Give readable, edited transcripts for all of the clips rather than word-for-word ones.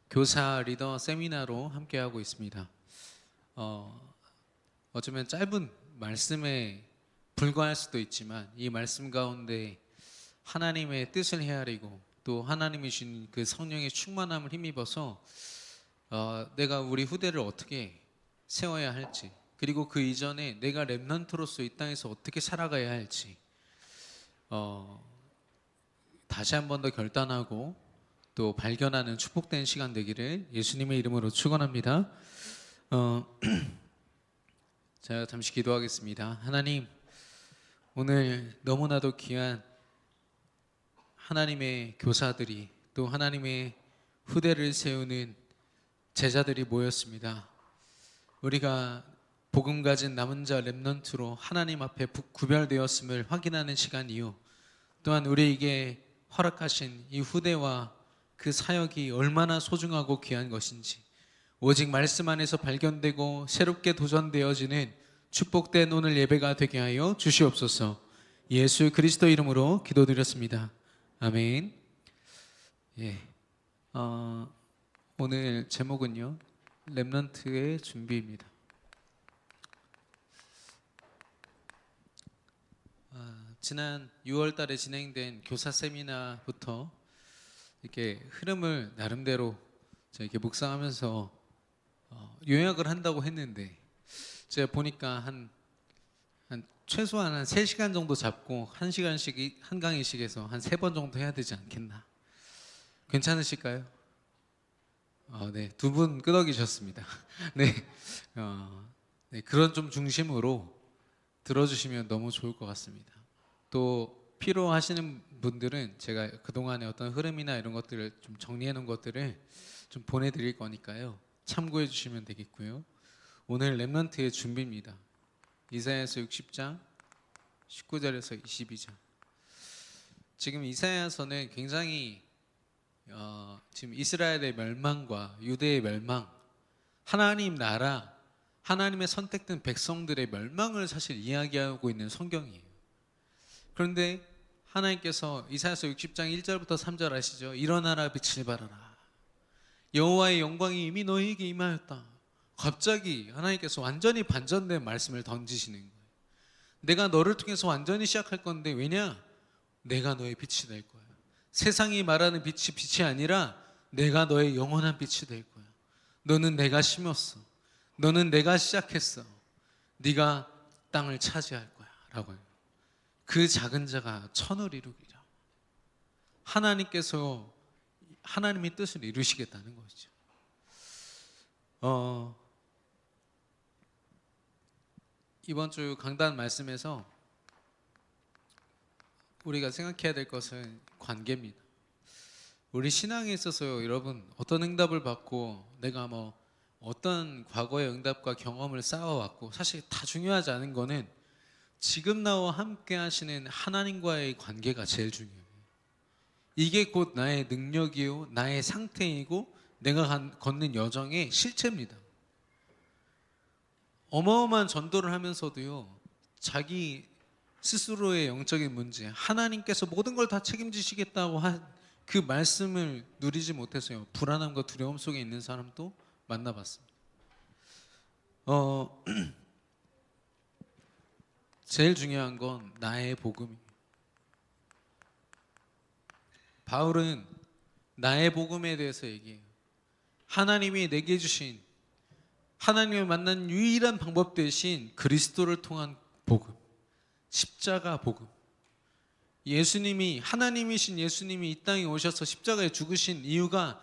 교사 리더 세미나로 함께하고 있습니다. 어쩌면 짧은 말씀에 불과할 수도 있지만 이 말씀 가운데 하나님의 뜻을 헤아리고 또 하나님이 주신 그 성령의 충만함을 힘입어서 내가 우리 후대를 어떻게 세워야 할지, 그리고 그 이전에 내가 렘넌트로서 이 땅에서 어떻게 살아가야 할지 다시 한 번 더 결단하고 또 발견하는 축복된 시간 되기를 예수님의 이름으로 축원합니다. 제가 잠시 기도하겠습니다. 하나님, 오늘 너무나도 귀한 하나님의 교사들이 또 하나님의 후대를 세우는 제자들이 모였습니다. 우리가 복음 가진 남은 자 렘넌트로 하나님 앞에 구별되었음을 확인하는 시간이요, 또한 우리에게 허락하신 이 후대와 그 사역이 얼마나 소중하고 귀한 것인지 오직 말씀 안에서 발견되고 새롭게 도전되어지는 축복된 오늘 예배가 되게 하여 주시옵소서. 예수 그리스도 이름으로 기도드렸습니다. 아멘. 오늘 제목은요, 렘넌트의 준비입니다. 지난 6월 달에 진행된 교사 세미나부터 이렇게 흐름을 나름대로 제가 이렇게 묵상하면서 요약을 한다고 했는데, 제가 보니까 한 최소한 한 3시간 정도 잡고 1시간씩 한 강의씩 해서 한 3번 정도 해야 되지 않겠나? 괜찮으실까요? 네, 2분 끄덕이셨습니다. 네, 네, 그런 좀 중심으로 들어주시면 너무 좋을 것 같습니다. 또 필요하시는 분들은 제가 그동안의 어떤 흐름이나 이런 것들을 좀 정리해 놓은 것들을 좀 보내드릴 거니까요, 참고해 주시면 되겠고요. 오늘 렘넌트의 준비입니다. 이사야서 60장 19절에서 22절. 지금 이사야서는 굉장히 지금 이스라엘의 멸망과 유대의 멸망, 하나님 나라, 하나님의 선택된 백성들의 멸망을 사실 이야기하고 있는 성경이에요. 그런데 하나님께서 이사야서 60장 1절부터 3절 아시죠? 일어나라, 빛을 발하라, 여호와의 영광이 이미 너희에게 임하였다. 갑자기 하나님께서 완전히 반전된 말씀을 던지시는 거예요. 내가 너를 통해서 완전히 시작할 건데, 왜냐? 내가 너의 빛이 될 거야. 세상이 말하는 빛이 아니라 내가 너의 영원한 빛이 될 거야. 너는 내가 심었어. 너는 내가 시작했어. 네가 땅을 차지할 거야 라고 해요. 그 작은 자가 천을 이루리라. 하나님께서 하나님의 뜻을 이루시겠다는 거죠. 이번 주 강단 말씀에서 우리가 생각해야 될 것은 관계입니다. 우리 신앙에 있어서 여러분, 어떤 응답을 받고 내가 어떤 과거의 응답과 경험을 쌓아왔고, 사실 다 중요하지 않은 거는 지금 나와 함께 하시는 하나님과의 관계가 제일 중요해요. 이게 곧 나의 능력이요, 나의 상태이고 내가 걷는 여정의 실체입니다. 어마어마한 전도를 하면서도요, 자기 스스로의 영적인 문제, 하나님께서 모든 걸 다 책임지시겠다고 한 그 말씀을 누리지 못해서요, 불안함과 두려움 속에 있는 사람도 만나봤습니다. 제일 중요한 건 나의 복음이에요. 바울은 나의 복음에 대해서 얘기해요. 하나님이 내게 주신, 하나님을 만난 유일한 방법 대신 그리스도를 통한 복음, 십자가 복음. 예수님이, 하나님이신 예수님이 이 땅에 오셔서 십자가에 죽으신 이유가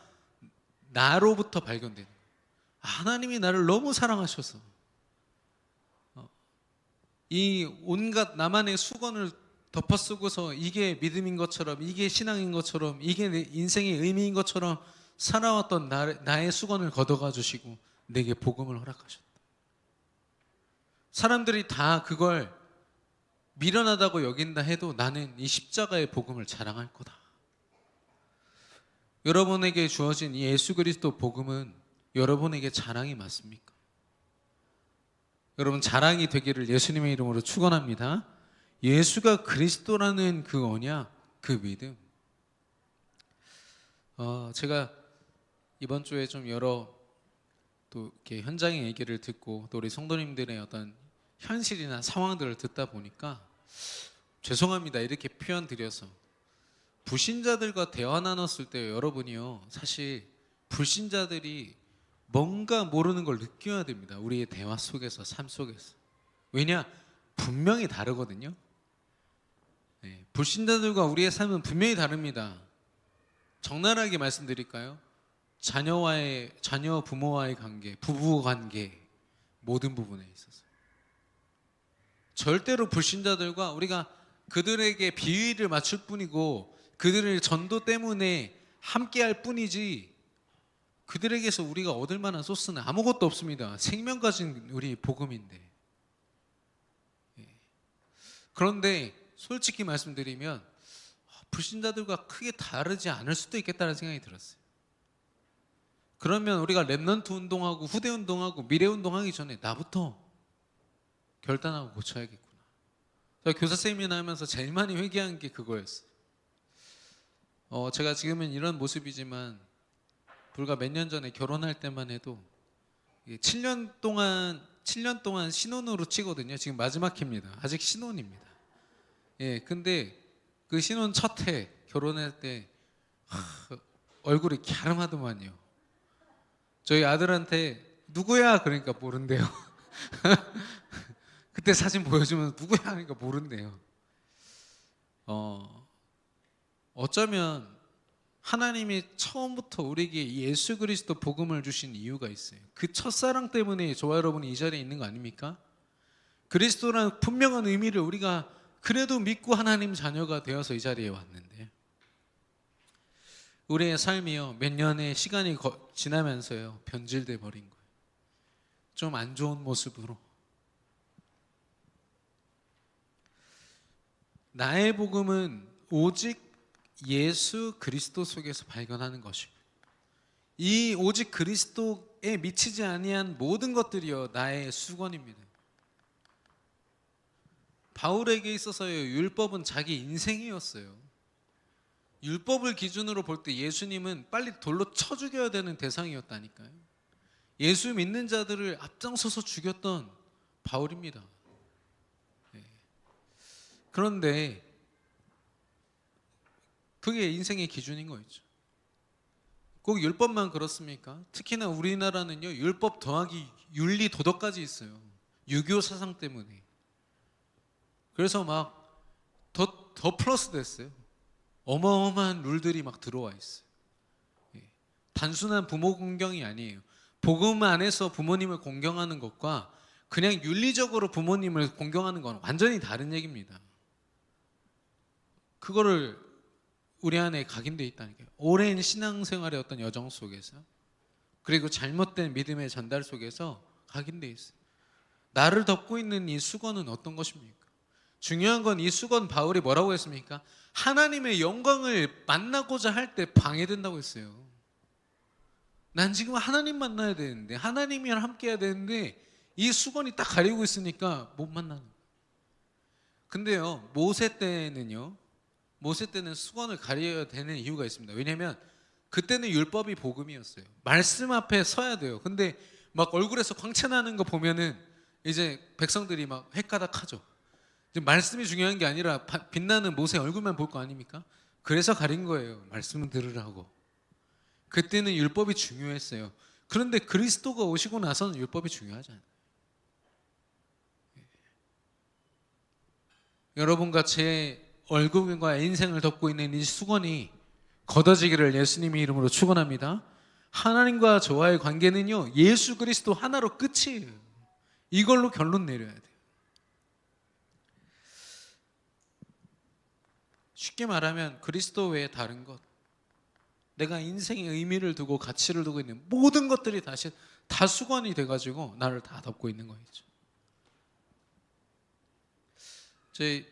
나로부터 발견되는 거예요. 하나님이 나를 너무 사랑하셔서 이 온갖 나만의 수건을 덮어쓰고서 이게 믿음인 것처럼, 이게 신앙인 것처럼, 이게 내 인생의 의미인 것처럼 살아왔던 나의 수건을 걷어가 주시고 내게 복음을 허락하셨다. 사람들이 다 그걸 미련하다고 여긴다 해도 나는 이 십자가의 복음을 자랑할 거다. 여러분에게 주어진 이 예수 그리스도 복음은 여러분에게 자랑이 맞습니까? 여러분, 자랑이 되기를 예수님의 이름으로 축원합니다. 예수가 그리스도라는 그 언약, 그 믿음. 제가 이번 주에 좀 여러 또 이렇게 현장의 얘기를 듣고 또 우리 성도님들의 어떤 현실이나 상황들을 듣다 보니까 죄송합니다 이렇게 표현 드려서 불신자들과 대화 나눴을 때 여러분이요 사실 불신자들이 뭔가 모르는 걸 느껴야 됩니다. 우리의 대화 속에서 삶 속에서. 왜냐 분명히 다르거든요. 네, 불신자들과 우리의 삶은 분명히 다릅니다. 적나라하게 말씀드릴까요? 자녀 부모와의 관계, 부부 관계 모든 부분에 있어서 절대로 불신자들과 우리가 그들에게 비위를 맞출 뿐이고 그들의 전도 때문에 함께할 뿐이지 그들에게서 우리가 얻을 만한 소스는 아무것도 없습니다. 생명 가진 우리 복음인데. 그런데 솔직히 말씀드리면 불신자들과 크게 다르지 않을 수도 있겠다는 생각이 들었어요. 그러면 우리가 랩넌트 운동하고 후대 운동하고 미래 운동하기 전에 나부터 결단하고 고쳐야겠구나. 제가 교사 세미나 하면서 제일 많이 회개한 게 그거였어요. 제가 지금은 이런 모습이지만 불과 몇 년 전에 결혼할 때만 해도 7년 동안 신혼으로 치거든요. 지금 마지막 해입니다. 아직 신혼입니다. 예, 근데 그 신혼 첫 해 결혼할 때 얼굴이 갸름하더만요. 저희 아들한테 누구야? 그러니까 모른대요. 그때 사진 보여주면 누구야? 하니까 모른대요. 어쩌면 하나님이 처음부터 우리에게 예수 그리스도 복음을 주신 이유가 있어요. 그 첫사랑 때문에 저와 여러분이 이 자리에 있는 거 아닙니까? 그리스도라는 분명한 의미를 우리가 그래도 믿고 하나님 자녀가 되어서 이 자리에 왔는데 우리의 삶이요 몇 년의 시간이 지나면서요 변질돼 버린 거예요. 좀 안 좋은 모습으로. 나의 복음은 오직 예수 그리스도 속에서 발견하는 것이고 이 오직 그리스도에 미치지 아니한 모든 것들이요 나의 수건입니다. 바울에게 있어서요 율법은 자기 인생이었어요. 율법을 기준으로 볼 때 예수님은 빨리 돌로 쳐 죽여야 되는 대상이었다니까요. 예수 믿는 자들을 앞장서서 죽였던 바울입니다. 네. 그런데 그게 인생의 기준인 거죠. 꼭 율법만 그렇습니까? 특히나 우리나라는요 율법 더하기 윤리 도덕까지 있어요. 유교 사상 때문에. 그래서 막 더 플러스 됐어요. 어마어마한 룰들이 막 들어와 있어요. 단순한 부모 공경이 아니에요. 복음 안에서 부모님을 공경하는 것과 그냥 윤리적으로 부모님을 공경하는 건 완전히 다른 얘기입니다. 그거를 우리 안에 각인되어 있다니까요. 오랜 신앙생활의 어떤 여정 속에서 그리고 잘못된 믿음의 전달 속에서 각인되어 있어요. 나를 덮고 있는 이 수건은 어떤 것입니까? 중요한 건 이 수건 바울이 뭐라고 했습니까? 하나님의 영광을 만나고자 할 때 방해된다고 했어요. 난 지금 하나님 만나야 되는데 하나님이랑 함께 해야 되는데 이 수건이 딱 가리고 있으니까 못 만나는 거예요. 근데요 모세 때는 수건을 가려야 되는 이유가 있습니다. 왜냐하면 그때는 율법이 복음이었어요. 말씀 앞에 서야 돼요. 근데 막 얼굴에서 광채 나는 거 보면은 이제 백성들이 막 헷가닥하죠. 말씀이 중요한 게 아니라 빛나는 모세 얼굴만 볼 거 아닙니까? 그래서 가린 거예요. 말씀은 들으라고. 그때는 율법이 중요했어요. 그런데 그리스도가 오시고 나서는 율법이 중요하지 않아요. 여러분과 제 얼굴과 인생을 덮고 있는 이 수건이 걷어지기를 예수님의 이름으로 축원합니다. 하나님과 저와의 관계는요 예수 그리스도 하나로 끝이에요. 이걸로 결론 내려야 돼요. 쉽게 말하면 그리스도 외에 다른 것, 내가 인생의 의미를 두고 가치를 두고 있는 모든 것들이 다 수건이 돼가지고 나를 다 덮고 있는 거죠. 저희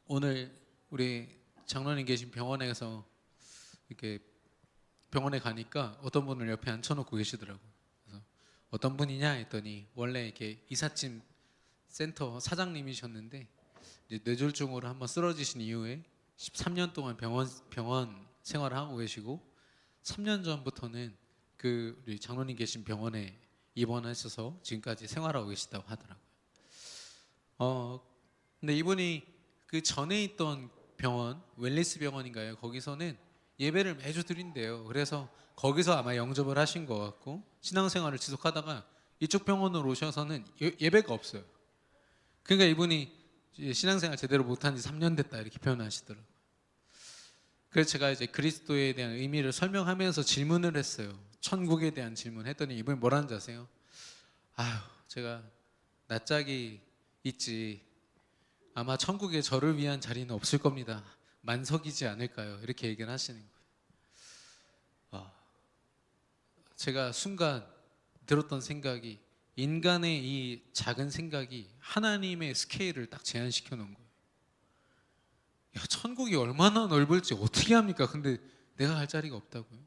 오늘 우리 장로님 계신 병원에서 이렇게 병원에 가니까 어떤 분을 옆에 앉혀놓고 계시더라고요. 그래서 어떤 분이냐 했더니 원래 이렇게 이삿짐 센터 사장님이셨는데 이제 뇌졸중으로 한번 쓰러지신 이후에 13년 동안 병원 생활을 하고 계시고 3년 전부터는 우리 장로님 계신 병원에 입원하셔서 지금까지 생활하고 계시다고 하더라고요. 근데 이분이 그 전에 있던 병원, 웰리스 병원인가요? 거기서는 예배를 매주 드린대요. 그래서 거기서 아마 영접을 하신 것 같고 신앙생활을 지속하다가 이쪽 병원으로 오셔서는 예배가 없어요. 그러니까 이분이 신앙생활 제대로 못한 지 3년 됐다 이렇게 표현하시더라고요. 그래서 제가 이제 그리스도에 대한 의미를 설명하면서 질문을 했어요. 천국에 대한 질문 했더니 이분이 뭐라는 줄 아세요? 아휴, 제가 낯짝이 있지. 아마 천국에 저를 위한 자리는 없을 겁니다. 만석이지 않을까요? 이렇게 얘기를 하시는 거예요. 제가 순간 들었던 생각이 인간의 이 작은 생각이 하나님의 스케일을 딱 제한시켜 놓은 거예요. 야, 천국이 얼마나 넓을지 어떻게 합니까? 근데 내가 갈 자리가 없다고요?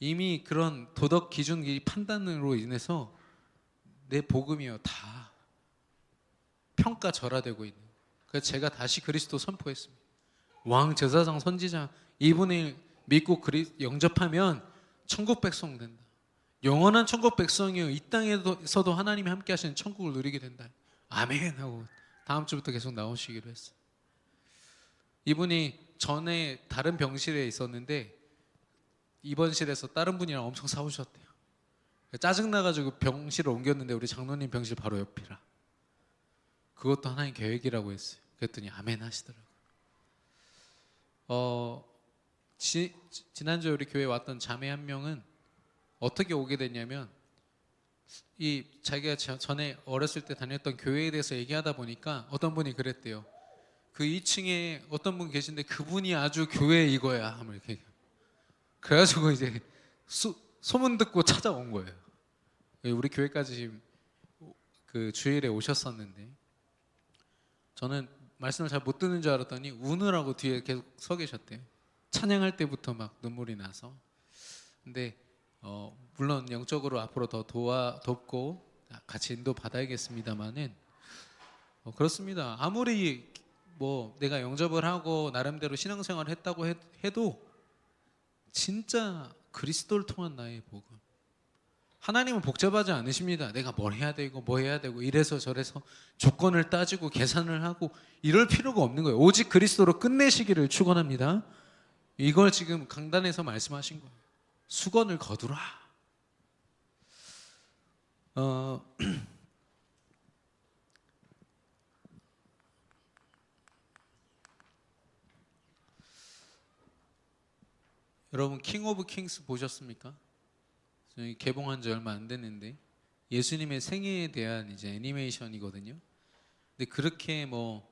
이미 그런 도덕 기준 이 판단으로 인해서 내 복음이요 다 평가절하되고 있는. 그래서 제가 다시 그리스도 선포했습니다. 왕, 제사장, 선지자 이분을 믿고 영접하면 천국 백성 된다. 영원한 천국 백성이요 이 땅에서도 하나님이 함께 하시는 천국을 누리게 된다. 아멘 하고 다음 주부터 계속 나오시기로 했어요. 이분이 전에 다른 병실에 있었는데 입원실에서 다른 분이랑 엄청 싸우셨대요. 짜증나가지고 병실을 옮겼는데 우리 장로님 병실 바로 옆이라. 그것도 하나님 계획이라고 했어요. 그랬더니 아멘 하시더라고요. 지난주에 우리 교회에 왔던 자매 한 명은 어떻게 오게 됐냐면 이 자기가 전에 어렸을 때 다녔던 교회에 대해서 얘기하다 보니까 어떤 분이 그랬대요. 그 2층에 어떤 분 계신데 그분이 아주 교회 이거야 하면 이렇게 그래가지고 이제 소문 듣고 찾아온 거예요. 우리 교회까지 지금 그 주일에 오셨었는데 저는 말씀을 잘 못 듣는 줄 알았더니 우느라고 뒤에 계속 서 계셨대요. 찬양할 때부터 막 눈물이 나서. 근데 물론 영적으로 앞으로 더 돕고 같이 인도 받아야겠습니다만은 그렇습니다. 아무리 뭐 내가 영접을 하고 나름대로 신앙생활을 했다고 해도 진짜 그리스도를 통한 나의 복음. 하나님은 복잡하지 않으십니다. 내가 뭘 해야 되고 뭐 해야 되고 이래서 저래서 조건을 따지고 계산을 하고 이럴 필요가 없는 거예요. 오직 그리스도로 끝내시기를 축원합니다. 이걸 지금 강단에서 말씀하신 거예요. 수건을 거두라. 여러분 킹 오브 킹스 보셨습니까? 저희 개봉한 지 얼마 안 됐는데 예수님의 생애에 대한 이제 애니메이션이거든요. 근데 그렇게 뭐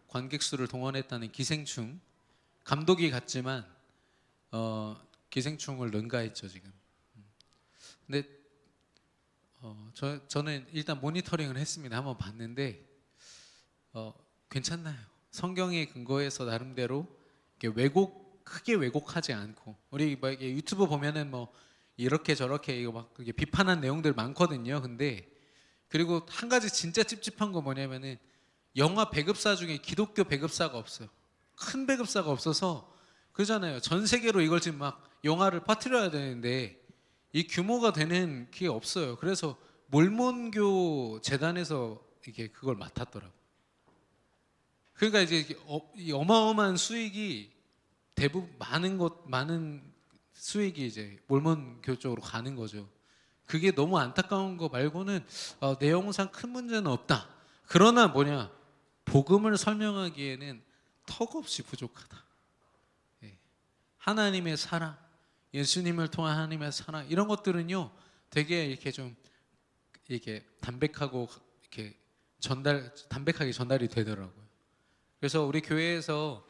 관객 수를 동원했다는 기생충 감독이 같지만 기생충을 능가했죠 지금. 근데 저는 일단 모니터링을 했습니다. 한번 봤는데 괜찮나요? 성경에 근거해서 나름대로 이렇게 크게 왜곡하지 않고 우리 뭐 유튜브 보면은 뭐 이렇게 저렇게 이거 막 비판한 내용들 많거든요. 근데 그리고 한 가지 진짜 찝찝한 거 뭐냐면은 영화 배급사 중에 기독교 배급사가 없어요. 큰 배급사가 없어서 그러잖아요. 전 세계로 이걸 지금 막 영화를 퍼뜨려야 되는데 이 규모가 되는 게 없어요. 그래서 몰몬교 재단에서 이게 그걸 맡았더라고. 그러니까 이제 이 어마어마한 수익이 대부분 많은 수익이 이제 몰몬교 쪽으로 가는 거죠. 그게 너무 안타까운 거 말고는 내용상 큰 문제는 없다. 그러나 뭐냐 복음을 설명하기에는 턱없이 부족하다. 예. 하나님의 사랑, 예수님을 통한 하나님의 사랑 이런 것들은요 되게 이렇게 좀 이렇게 담백하고 이렇게 담백하게 전달이 되더라고요. 그래서 우리 교회에서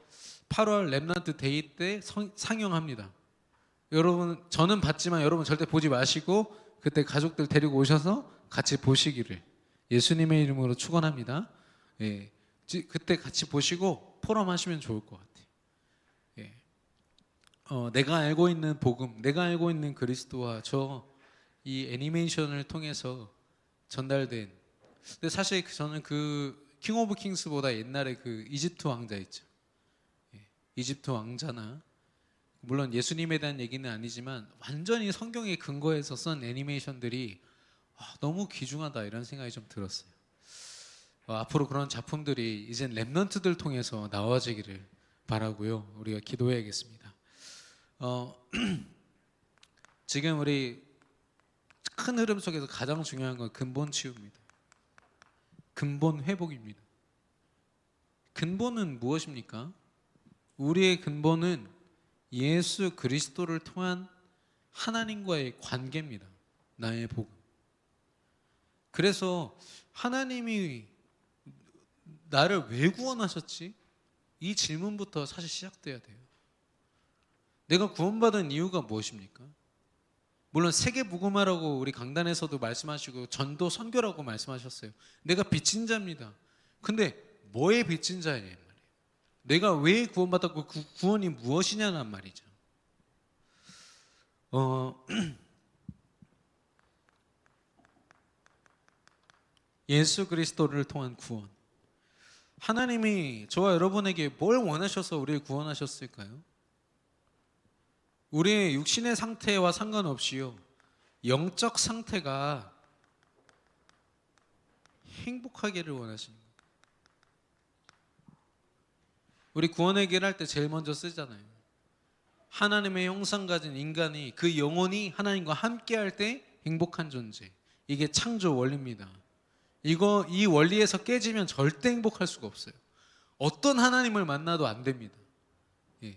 8월 렘넌트 데이 때 상영합니다. 여러분 저는 봤지만 여러분 절대 보지 마시고 그때 가족들 데리고 오셔서 같이 보시기를 예수님의 이름으로 축원합니다. 예. 그때 같이 보시고 포럼하시면 좋을 것 같아요. 예. 내가 알고 있는 복음, 내가 알고 있는 그리스도와 이 애니메이션을 통해서 전달된. 근데 사실 저는 그 킹 오브 킹스보다 옛날에 그 이집트 왕자 있죠. 예. 이집트 왕자나 물론 예수님에 대한 얘기는 아니지만 완전히 성경에 근거해서 쓴 애니메이션들이 너무 귀중하다 이런 생각이 좀 들었어요. 앞으로 그런 작품들이 이젠 랩넌트들 통해서 나와지기를 바라고요. 우리가 기도해야겠습니다. 지금 우리 큰 흐름 속에서 가장 중요한 건 근본 치유입니다. 근본 회복입니다. 근본은 무엇입니까? 우리의 근본은 예수 그리스도를 통한 하나님과의 관계입니다. 나의 복음. 그래서 하나님이 나를 왜 구원하셨지? 이 질문부터 사실 시작돼야 돼요. 내가 구원받은 이유가 무엇입니까? 물론 세계 복음화라고 우리 강단에서도 말씀하시고 전도 선교라고 말씀하셨어요. 내가 빚진 자입니다. 근데 뭐의 빚진 자예요? 말이에요. 내가 왜 구원받았고 그 구원이 무엇이냐는 말이죠. 예수 그리스도를 통한 구원. 하나님이 저와 여러분에게 뭘 원하셔서 우리를 구원하셨을까요? 우리의 육신의 상태와 상관없이요, 영적 상태가 행복하기를 원하십니다. 우리 구원 얘기를 할 때 제일 먼저 쓰잖아요. 하나님의 형상 가진 인간이 그 영혼이 하나님과 함께 할 때 행복한 존재. 이게 창조 원리입니다. 이 원리에서 깨지면 절대 행복할 수가 없어요. 어떤 하나님을 만나도 안 됩니다. 예.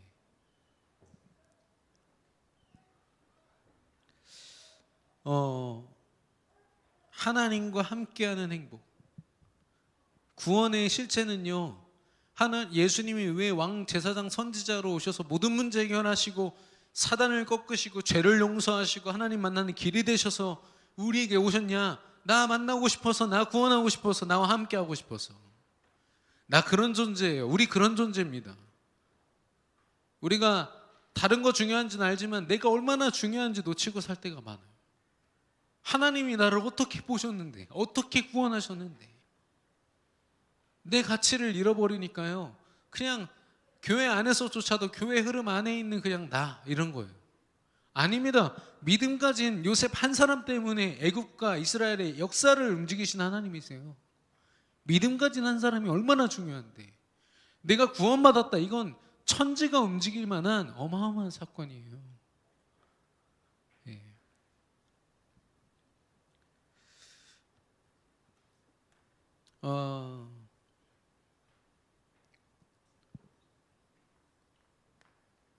하나님과 함께하는 행복. 구원의 실체는요, 예수님이 왜 왕 제사장 선지자로 오셔서 모든 문제 해결하시고 사단을 꺾으시고 죄를 용서하시고 하나님 만나는 길이 되셔서 우리에게 오셨냐? 나 만나고 싶어서, 나 구원하고 싶어서, 나와 함께 하고 싶어서. 나 그런 존재예요. 우리 그런 존재입니다. 우리가 다른 거 중요한지는 알지만 내가 얼마나 중요한지 놓치고 살 때가 많아요. 하나님이 나를 어떻게 보셨는데, 어떻게 구원하셨는데 내 가치를 잃어버리니까요, 그냥 교회 안에서조차도 교회 흐름 안에 있는 그냥 나 이런 거예요. 아닙니다. 믿음 가진 요셉 한 사람 때문에 애굽과 이스라엘의 역사를 움직이신 하나님이세요. 믿음 가진 한 사람이 얼마나 중요한데, 내가 구원받았다, 이건 천지가 움직일 만한 어마어마한 사건이에요. 예.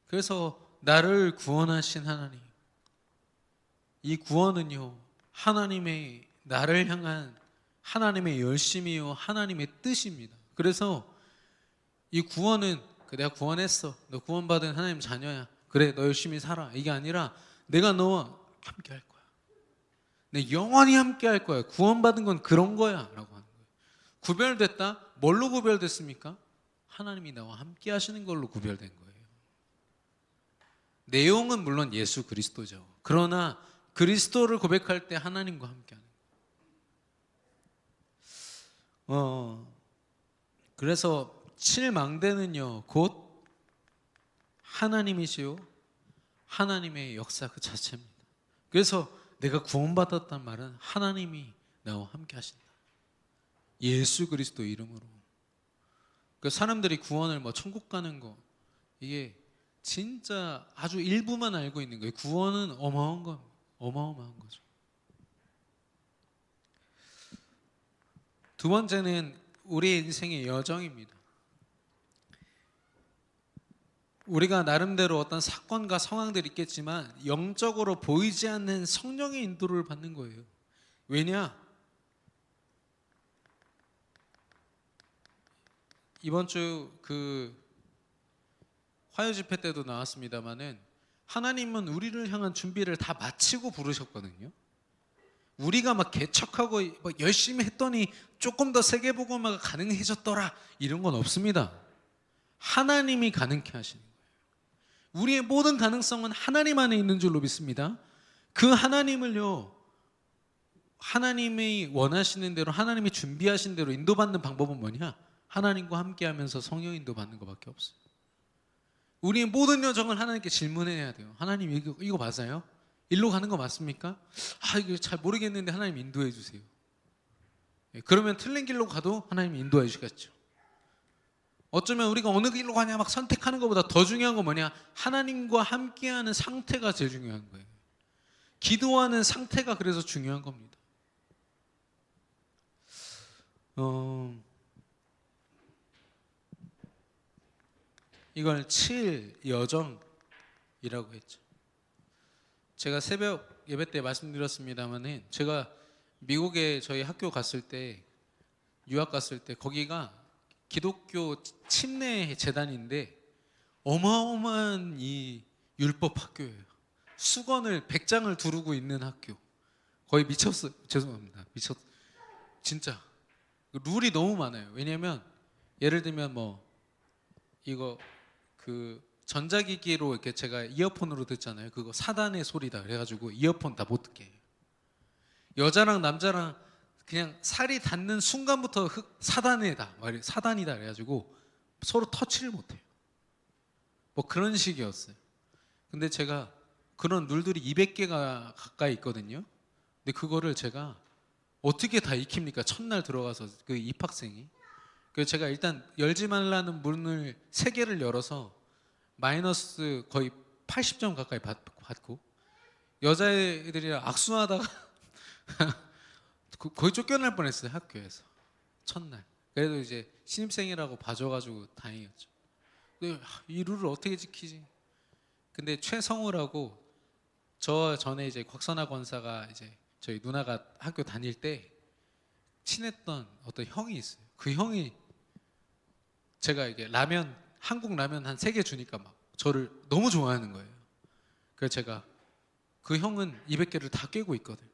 그래서 나를 구원하신 하나님, 이 구원은요, 하나님의 나를 향한 하나님의 열심이요, 하나님의 뜻입니다. 그래서 이 구원은 내가 구원했어, 너 구원받은 하나님 자녀야, 그래 너 열심히 살아, 이게 아니라 내가 너와 함께 할 거야, 내 영원히 함께 할 거야. 구원받은 건 그런 거야 라고 하는 거예요. 구별됐다? 뭘로 구별됐습니까? 하나님이 나와 함께 하시는 걸로 구별된 거예요. 내용은 물론 예수 그리스도죠. 그러나 그리스도를 고백할 때 하나님과 함께하는 거예요. 그래서 7망대는요, 곧 하나님이시요, 하나님의 역사 그 자체입니다. 그래서 내가 구원받았단 말은 하나님이 나와 함께 하신다. 예수 그리스도 이름으로. 그 사람들이 구원을 천국 가는 거, 이게 진짜 아주 일부만 알고 있는 거예요. 구원은 어마어마한 거죠. 두 번째는 우리 인생의 여정입니다. 우리가 나름대로 어떤 사건과 상황들이 있겠지만 영적으로 보이지 않는 성령의 인도를 받는 거예요. 왜냐? 이번 주 화요 집회 때도 나왔습니다마는 하나님은 우리를 향한 준비를 다 마치고 부르셨거든요. 우리가 막 개척하고 열심히 했더니 조금 더 세계복음화가 가능해졌더라, 이런 건 없습니다. 하나님이 가능케 하시는 거예요. 우리의 모든 가능성은 하나님 안에 있는 줄로 믿습니다. 그 하나님을요, 하나님이 원하시는 대로, 하나님이 준비하신 대로 인도받는 방법은 뭐냐? 하나님과 함께하면서 성령 인도받는 것밖에 없어요. 우리의 모든 여정을 하나님께 질문해야 돼요. 하나님 이거 맞아요? 일로 가는 거 맞습니까? 이거 잘 모르겠는데 하나님 인도해 주세요. 그러면 틀린 길로 가도 하나님이 인도해 주겠죠. 어쩌면 우리가 어느 길로 가냐 막 선택하는 것보다 더 중요한 건 뭐냐? 하나님과 함께하는 상태가 제일 중요한 거예요. 기도하는 상태가 그래서 중요한 겁니다. 이걸 7여정이라고 했죠. 제가 새벽 예배 때 말씀드렸습니다만은 제가 미국에 저희 학교 갔을 때 유학 갔을 때 거기가 기독교 침례 재단인데 어마어마한 이 율법 학교예요. 수건을 100장을 두르고 있는 학교. 거의 미쳤어요. 죄송합니다. 진짜 룰이 너무 많아요. 왜냐면 예를 들면 뭐 이거 그 전자기기로 이렇게 제가 이어폰으로 듣잖아요. 그거 사단의 소리다 그래가지고 이어폰 다 못 듣게 해요. 여자랑 남자랑 그냥 살이 닿는 순간부터 사단이다 그래가지고 서로 터치를 못해요. 뭐 그런 식이었어요. 근데 제가 그런 룰들이 200개가 가까이 있거든요. 근데 그거를 제가 어떻게 다 익힙니까? 첫날 들어가서 그 입학생이. 그래서 제가 일단 열지 말라는 문을 3개를 열어서 마이너스 거의 80점 가까이 받고 여자애들이랑 악수하다가 거의 쫓겨날 뻔했어요. 학교에서 첫날. 그래도 이제 신입생이라고 봐줘가지고 다행이었죠. 근데 이 룰을 어떻게 지키지? 근데 최성우라고 저 전에 이제 곽선아 권사가 이제 저희 누나가 학교 다닐 때 친했던 어떤 형이 있어요. 그 형이 제가 이게 한국 라면 한 3개 주니까 막 저를 너무 좋아하는 거예요. 그래서 제가 그 형은 200개를 다 깨고 있거든.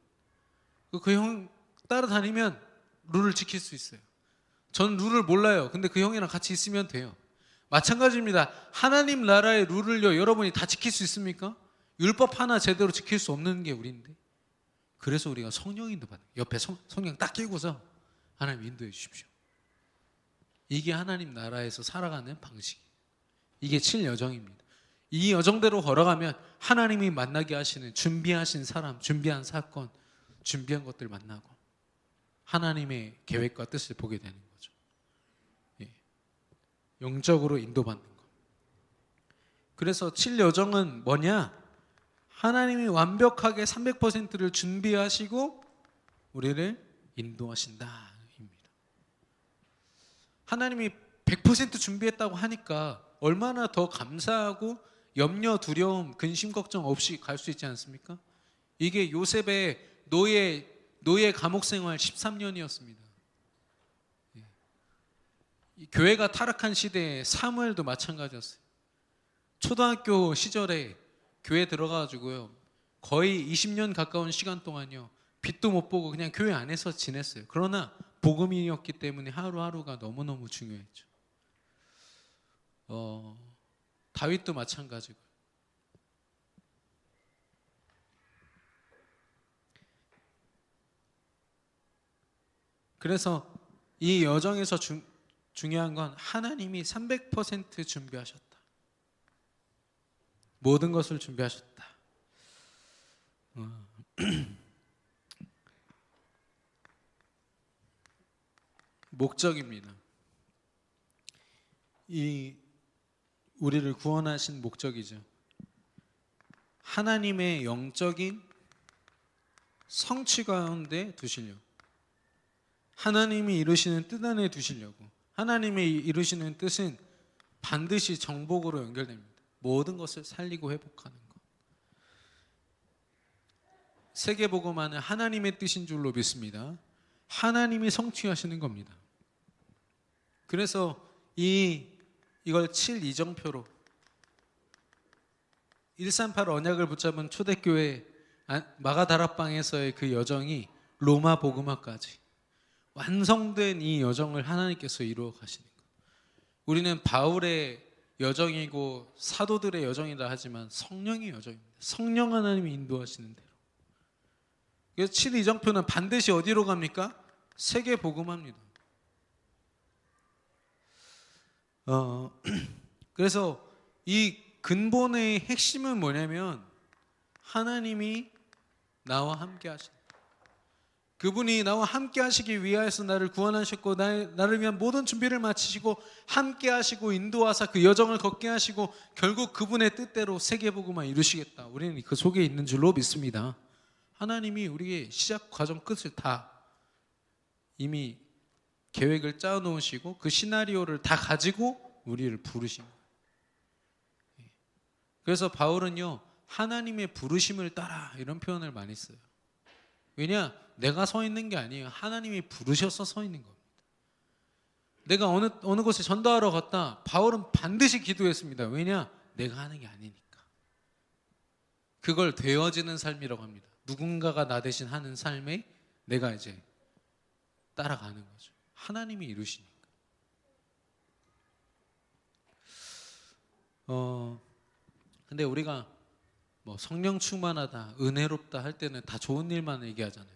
그 형 따라다니면 룰을 지킬 수 있어요. 저는 룰을 몰라요. 근데 그 형이랑 같이 있으면 돼요. 마찬가지입니다. 하나님 나라의 룰을요 여러분이 다 지킬 수 있습니까? 율법 하나 제대로 지킬 수 없는 게 우리인데. 그래서 우리가 성령 인도 받는 거예요. 옆에 성령 딱 끼고서 하나님 인도해 주십시오. 이게 하나님 나라에서 살아가는 방식이에요. 이게 7여정입니다. 이 여정대로 걸어가면 하나님이 만나게 하시는 준비하신 사람, 준비한 사건, 준비한 것들 만나고 하나님의 계획과 뜻을 보게 되는 거죠. 영적으로 인도받는 것. 그래서 7여정은 뭐냐? 하나님이 완벽하게 300%를 준비하시고 우리를 인도하신다 입니다. 하나님이 100% 준비했다고 하니까 얼마나 더 감사하고 염려, 두려움, 근심, 걱정 없이 갈 수 있지 않습니까? 이게 요셉의 노예 감옥 생활 13년이었습니다. 교회가 타락한 시대에 사무엘도 마찬가지였어요. 초등학교 시절에 교회 들어가가지고요 거의 20년 가까운 시간 동안요 빛도 못 보고 그냥 교회 안에서 지냈어요. 그러나 복음이었기 때문에 하루하루가 너무너무 중요했죠. 다윗도 마찬가지고. 그래서 이 여정에서 중요한 건 하나님이 300% 준비하셨다. 모든 것을 준비하셨다. 목적입니다. 이 우리를 구원하신 목적이죠. 하나님의 영적인 성취 가운데 두시려고. 하나님이 이루시는 뜻 안에 두시려고. 하나님이 이루시는 뜻은 반드시 정복으로 연결됩니다. 모든 것을 살리고 회복하는 것. 세계복음화는 하나님의 뜻인 줄로 믿습니다. 하나님이 성취하시는 겁니다. 그래서 이걸 7이정표로 138 언약을 붙잡은 초대교회 마가다락방에서의 그 여정이 로마 복음화까지 완성된 이 여정을 하나님께서 이루어 가시는 것. 우리는 바울의 여정이고 사도들의 여정이라 하지만 성령의 여정입니다. 성령 하나님이 인도하시는 대로. 그래서 7이정표는 반드시 어디로 갑니까? 세계 복음화입니다. 그래서 이 근본의 핵심은 뭐냐면 하나님이 나와 함께 하신다. 그분이 나와 함께 하시기 위하여서 나를 구원하셨고 나를 위한 모든 준비를 마치시고 함께 하시고 인도하사 그 여정을 걷게 하시고 결국 그분의 뜻대로 세계복음만 이루시겠다. 우리는 그 속에 있는 줄로 믿습니다. 하나님이 우리의 시작 과정 끝을 다 이미 계획을 짜어 놓으시고 그 시나리오를 다 가지고 우리를 부르신 거예요. 그래서 바울은요, 하나님의 부르심을 따라 이런 표현을 많이 써요. 왜냐? 내가 서 있는 게 아니에요. 하나님이 부르셔서 서 있는 겁니다. 내가 어느 곳에 전도하러 갔다. 바울은 반드시 기도했습니다. 왜냐? 내가 하는 게 아니니까. 그걸 되어지는 삶이라고 합니다. 누군가가 나 대신 하는 삶에 내가 이제 따라가는 거죠. 하나님이 이루시니까. 근데 우리가 뭐 성령 충만하다, 은혜롭다 할 때는 다 좋은 일만 얘기하잖아요.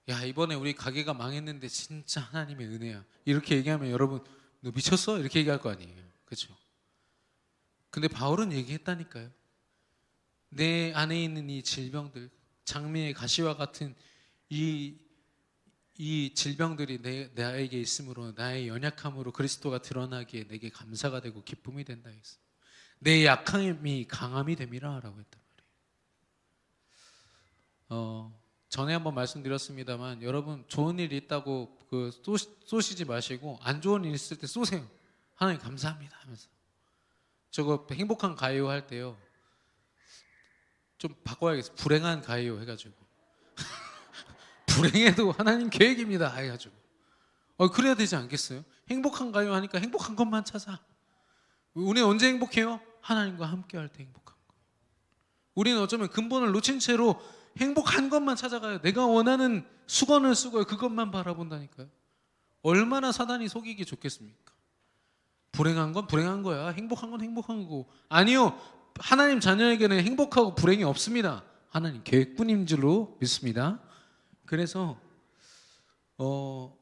야, 이번에 우리 가게가 망했는데 진짜 하나님의 은혜야. 이렇게 얘기하면 여러분, 너 미쳤어? 이렇게 얘기할 거 아니에요. 그렇죠? 근데 바울은 얘기했다니까요. 내 안에 있는 이 질병들, 장미의 가시와 같은 이 질병들이 나에게 있으므로 나의 연약함으로 그리스도가 드러나기에 내게 감사가 되고 기쁨이 된다 했어요. 내 약함이 강함이 됨이라라고 했단 말이에요. 전에 한번 말씀드렸습니다만 여러분 좋은 일이 있다고 쏘시지 마시고 안 좋은 일 있을 때 쏘세요. 하나님 감사합니다 하면서. 저거 행복한 가요 할 때요, 좀 바꿔야겠어요. 불행한 가요 해가지고 불행해도 하나님 계획입니다 해가지고 그래야 되지 않겠어요? 행복한 가요 하니까 행복한 것만 찾아. 우리 언제 행복해요? 하나님과 함께 할 때 행복한 거. 우리는 어쩌면 근본을 놓친 채로 행복한 것만 찾아가요. 내가 원하는 수건을 쓰고 그것만 바라본다니까요. 얼마나 사단이 속이기 좋겠습니까? 불행한 건 불행한 거야. 행복한 건 행복한 거고. 아니요, 하나님 자녀에게는 행복하고 불행이 없습니다. 하나님 계획뿐인 줄로 믿습니다. 그래서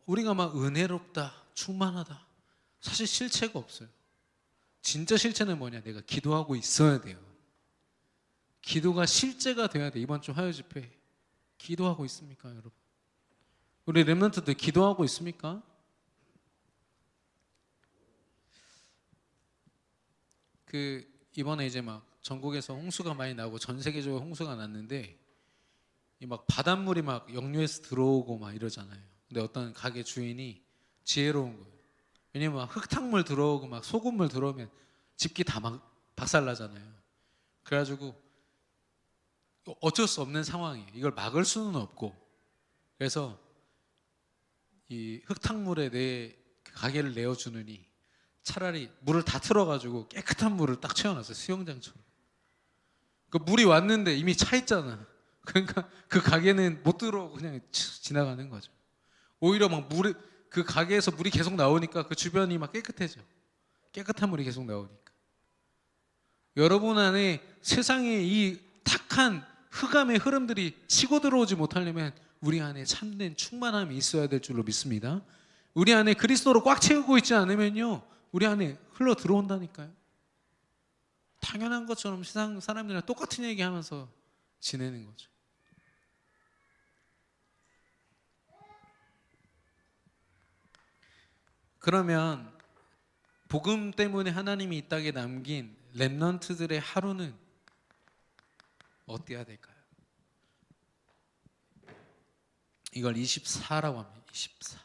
우리가 막 은혜롭다, 충만하다, 사실 실체가 없어요. 진짜 실체는 뭐냐? 내가 기도하고 있어야 돼요. 기도가 실제가 돼야 돼. 이번 주 화요 집회 기도하고 있습니까, 여러분? 우리 렘넌트들 기도하고 있습니까? 이번에 이제 막 전국에서 홍수가 많이 나고 전 세계적으로 홍수가 났는데 이 막 바닷물이 막 역류해서 들어오고 막 이러잖아요. 근데 어떤 가게 주인이 지혜로운 거예요. 왜냐면 막 흙탕물 들어오고 막 소금물 들어오면 집기 다 막 박살나잖아요. 그래가지고 어쩔 수 없는 상황이에요. 이걸 막을 수는 없고, 그래서 이 흙탕물에 내 가게를 내어주느니 차라리 물을 다 틀어가지고 깨끗한 물을 딱 채워놨어요. 수영장처럼. 그 물이 왔는데 이미 차 있잖아. 그러니까 그 가게는 못 들어오고 그냥 지나가는 거죠. 오히려 막 그 가게에서 물이 계속 나오니까 그 주변이 막 깨끗해져. 깨끗한 물이 계속 나오니까. 여러분 안에 세상의 이 탁한 흑암의 흐름들이 치고 들어오지 못하려면 우리 안에 참된 충만함이 있어야 될 줄로 믿습니다. 우리 안에 그리스도로 꽉 채우고 있지 않으면요, 우리 안에 흘러 들어온다니까요. 당연한 것처럼 세상 사람들이랑 똑같은 얘기하면서 지내는 거죠. 그러면 복음 때문에 하나님이 이 땅에 남긴 렘넌트들의 하루는 어때야 될까요? 이걸 24라고 합니다. 24.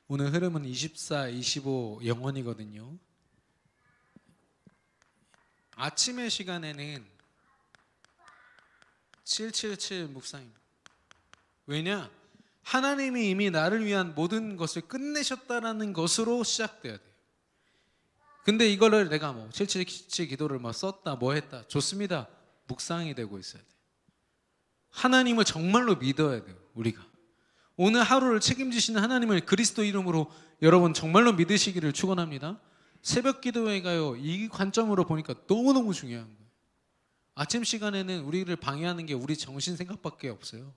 오늘 흐름은 24, 25 영원이거든요. 아침의 시간에는 777 묵상입니다. 왜냐? 하나님이 이미 나를 위한 모든 것을 끝내셨다라는 것으로 시작돼야 돼요. 근데 이거를 내가 뭐 777 기도를 뭐 썼다 뭐 했다, 좋습니다. 묵상이 되고 있어야 돼요. 하나님을 정말로 믿어야 돼요. 우리가 오늘 하루를 책임지시는 하나님을 그리스도 이름으로 여러분 정말로 믿으시기를 축원합니다. 새벽 기도회 가요, 이 관점으로 보니까 너무너무 중요한 거예요. 아침 시간에는 우리를 방해하는 게 우리 정신 생각밖에 없어요.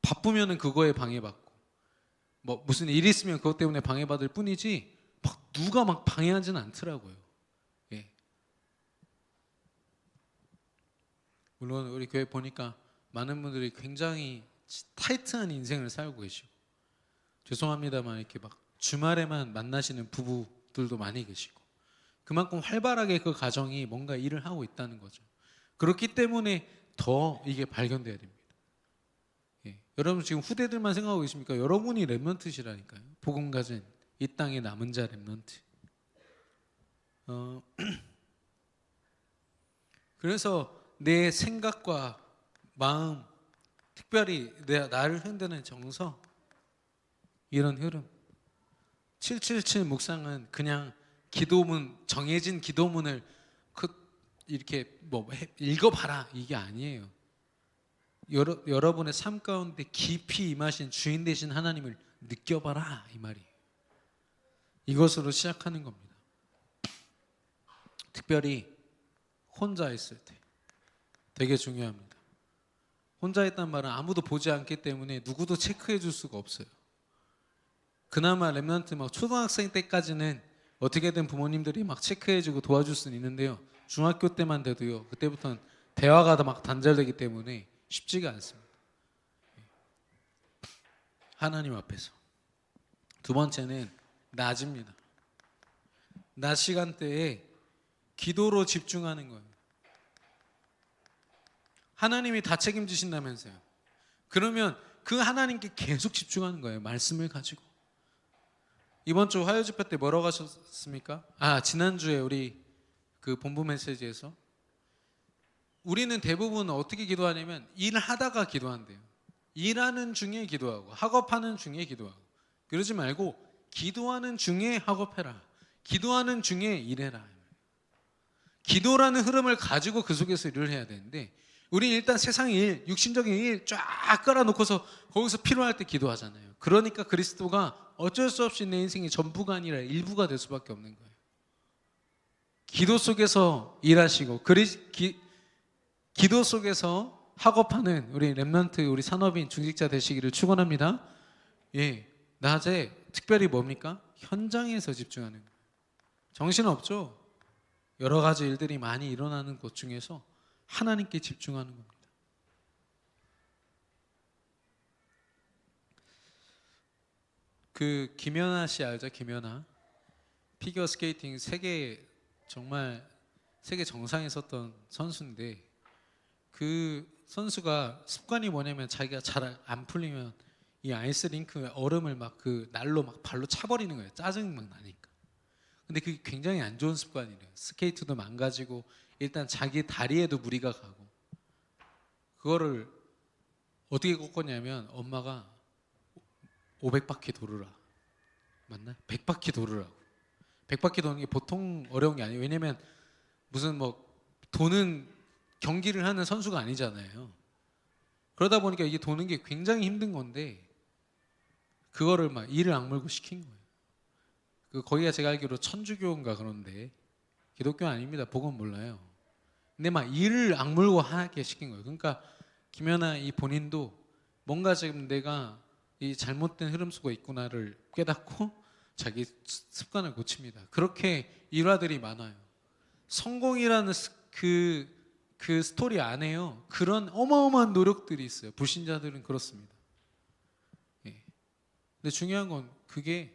바쁘면은 그거에 방해받고, 뭐 무슨 일 있으면 그것 때문에 방해받을 뿐이지, 막 누가 막 방해하지는 않더라고요. 예. 물론 우리 교회 보니까 많은 분들이 굉장히 타이트한 인생을 살고 계시고, 죄송합니다만 이렇게 막 주말에만 만나시는 부부들도 많이 계시고, 그만큼 활발하게 그 가정이 뭔가 일을 하고 있다는 거죠. 그렇기 때문에 더 이게 발견돼야 됩니다. 예. 여러분 지금 후대들만 생각하고 계십니까? 여러분이 렘넌트시라니까요. 복음 가진 이 땅의 남은 자 렘넌트. 그래서 내 생각과 마음, 특별히 나를 흔드는 정서, 이런 흐름. 777 묵상은 그냥 기도문, 정해진 기도문을 이렇게 뭐 읽어봐라 이게 아니에요. 여러분의 삶 가운데 깊이 임하신 주인 되신 하나님을 느껴봐라 이 말이에요. 이것으로 시작하는 겁니다. 특별히 혼자 있을 때 되게 중요합니다. 혼자 있단 말은 아무도 보지 않기 때문에 누구도 체크해 줄 수가 없어요. 그나마 렘넌트 막 초등학생 때까지는 어떻게든 부모님들이 막 체크해주고 도와줄 수는 있는데요. 중학교 때만 돼도요. 그때부터는 대화가 막 단절되기 때문에 쉽지가 않습니다. 하나님 앞에서. 두 번째는 낮입니다. 낮 시간대에 기도로 집중하는 거예요. 하나님이 다 책임지신다면서요. 그러면 그 하나님께 계속 집중하는 거예요. 말씀을 가지고. 이번 주 화요 집회 때 뭐라고 하셨습니까? 지난주에 우리 그 본부 메시지에서 우리는 대부분 어떻게 기도하냐면 일하다가 기도한대요. 일하는 중에 기도하고 학업하는 중에 기도하고, 그러지 말고 기도하는 중에 학업해라. 기도하는 중에 일해라. 기도라는 흐름을 가지고 그 속에서 일을 해야 되는데, 우리 일단 세상의 일, 육신적인 일 쫙 깔아놓고서 거기서 필요할 때 기도하잖아요. 그러니까 그리스도가 어쩔 수 없이 내 인생의 전부가 아니라 일부가 될 수밖에 없는 거예요. 기도 속에서 일하시고 기도 속에서 학업하는 우리 렘넌트, 우리 산업인, 중직자 되시기를 축원합니다. 예, 낮에 특별히 뭡니까? 현장에서 집중하는 거예요. 정신없죠? 여러 가지 일들이 많이 일어나는 곳 중에서 하나님께 집중하는 겁니다. 그 김연아 씨 알죠? 김연아 피겨 스케이팅 정말 세계 정상에 섰던 선수인데, 그 선수가 습관이 뭐냐면 자기가 잘 안 풀리면 이 아이스 링크 얼음을 막 그 날로 막 발로 차버리는 거예요. 짜증 막 나니까. 근데 그게 굉장히 안 좋은 습관이래요. 스케이트도 망가지고 일단 자기 다리에도 무리가 가고. 그거를 어떻게 꺾었냐면 엄마가 500바퀴 도르라. 맞나? 100바퀴 도르라고. 100바퀴 도는 게 보통 어려운 게 아니에요. 왜냐면 무슨 뭐 도는 경기를 하는 선수가 아니잖아요. 그러다 보니까 이게 도는 게 굉장히 힘든 건데, 그거를 막 이를 악물고 시킨 거예요. 거기가 제가 알기로 천주교인가 그런데, 기독교 아닙니다. 복음 몰라요. 근데 막 이를 악물고 하게 시킨 거예요. 그러니까 김연아 이 본인도 뭔가 지금 내가 이 잘못된 흐름 속에 있구나를 깨닫고 자기 습관을 고칩니다. 그렇게 일화들이 많아요. 성공이라는 그 스토리 안에요, 그런 어마어마한 노력들이 있어요. 불신자들은 그렇습니다. 예. 근데 중요한 건 그게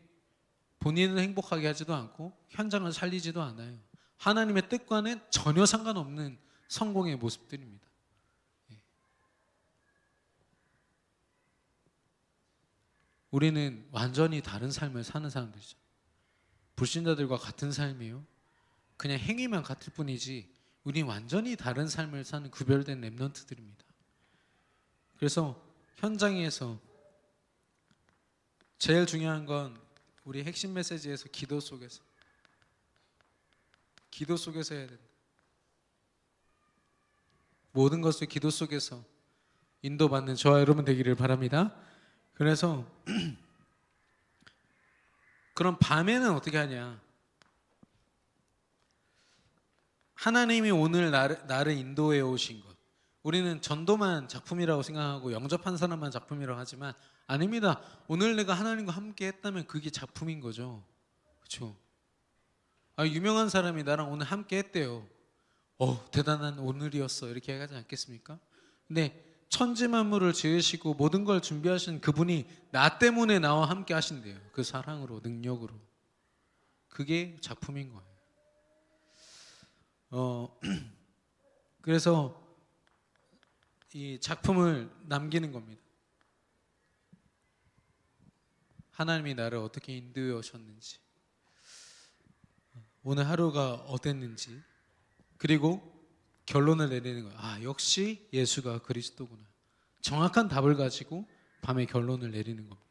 본인을 행복하게 하지도 않고 현장을 살리지도 않아요. 하나님의 뜻과는 전혀 상관없는 성공의 모습들입니다. 예. 우리는 완전히 다른 삶을 사는 사람들이죠. 불신자들과 같은 삶이요, 그냥 행위만 같을 뿐이지 우리 완전히 다른 삶을 사는 구별된 렘넌트들입니다. 그래서 현장에서 제일 중요한 건 우리 핵심 메시지에서 기도 속에서 해야 된다. 모든 것을 기도 속에서 인도받는 저와 여러분 되기를 바랍니다. 그래서 그럼 밤에는 어떻게 하냐? 하나님이 오늘 나를 인도해 오신 것, 우리는 전도만 작품이라고 생각하고 영접한 사람만 작품이라고 하지만 아닙니다. 오늘 내가 하나님과 함께 했다면 그게 작품인 거죠. 그렇죠. 유명한 사람이 나랑 오늘 함께 했대요. 대단한 오늘이었어. 이렇게 하지 않겠습니까? 근데 천지 만물을 지으시고 모든 걸 준비하신 그분이 나 때문에 나와 함께 하신대요. 그 사랑으로, 능력으로. 그게 작품인 거예요. 그래서 이 작품을 남기는 겁니다. 하나님이 나를 어떻게 인도해 오셨는지, 오늘 하루가 어땠는지, 그리고 결론을 내리는 거예요. 역시 예수가 그리스도구나. 정확한 답을 가지고 밤에 결론을 내리는 겁니다.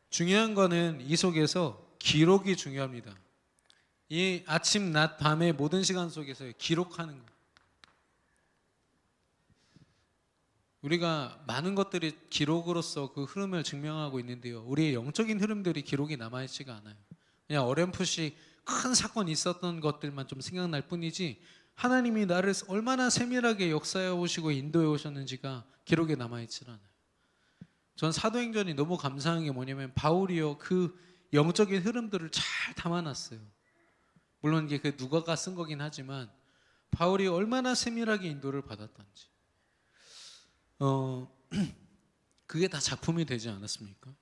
중요한 거는 이 속에서 기록이 중요합니다. 이 아침, 낮, 밤의 모든 시간 속에서 기록하는 거. 우리가 많은 것들이 기록으로서 그 흐름을 증명하고 있는데요. 우리의 영적인 흐름들이 기록이 남아있지가 않아요. 그냥 어렴풋이 큰 사건이 있었던 것들만 좀 생각날 뿐이지 하나님이 나를 얼마나 세밀하게 역사해 오시고 인도해 오셨는지가 기록에 남아있지 않아요. 전 사도행전이 너무 감사한 게 뭐냐면 바울이요 그 영적인 흐름들을 잘 담아놨어요. 물론 이게 그 누가가 쓴 거긴 하지만 바울이 얼마나 세밀하게 인도를 받았던지 그게 다 작품이 되지 않았습니까?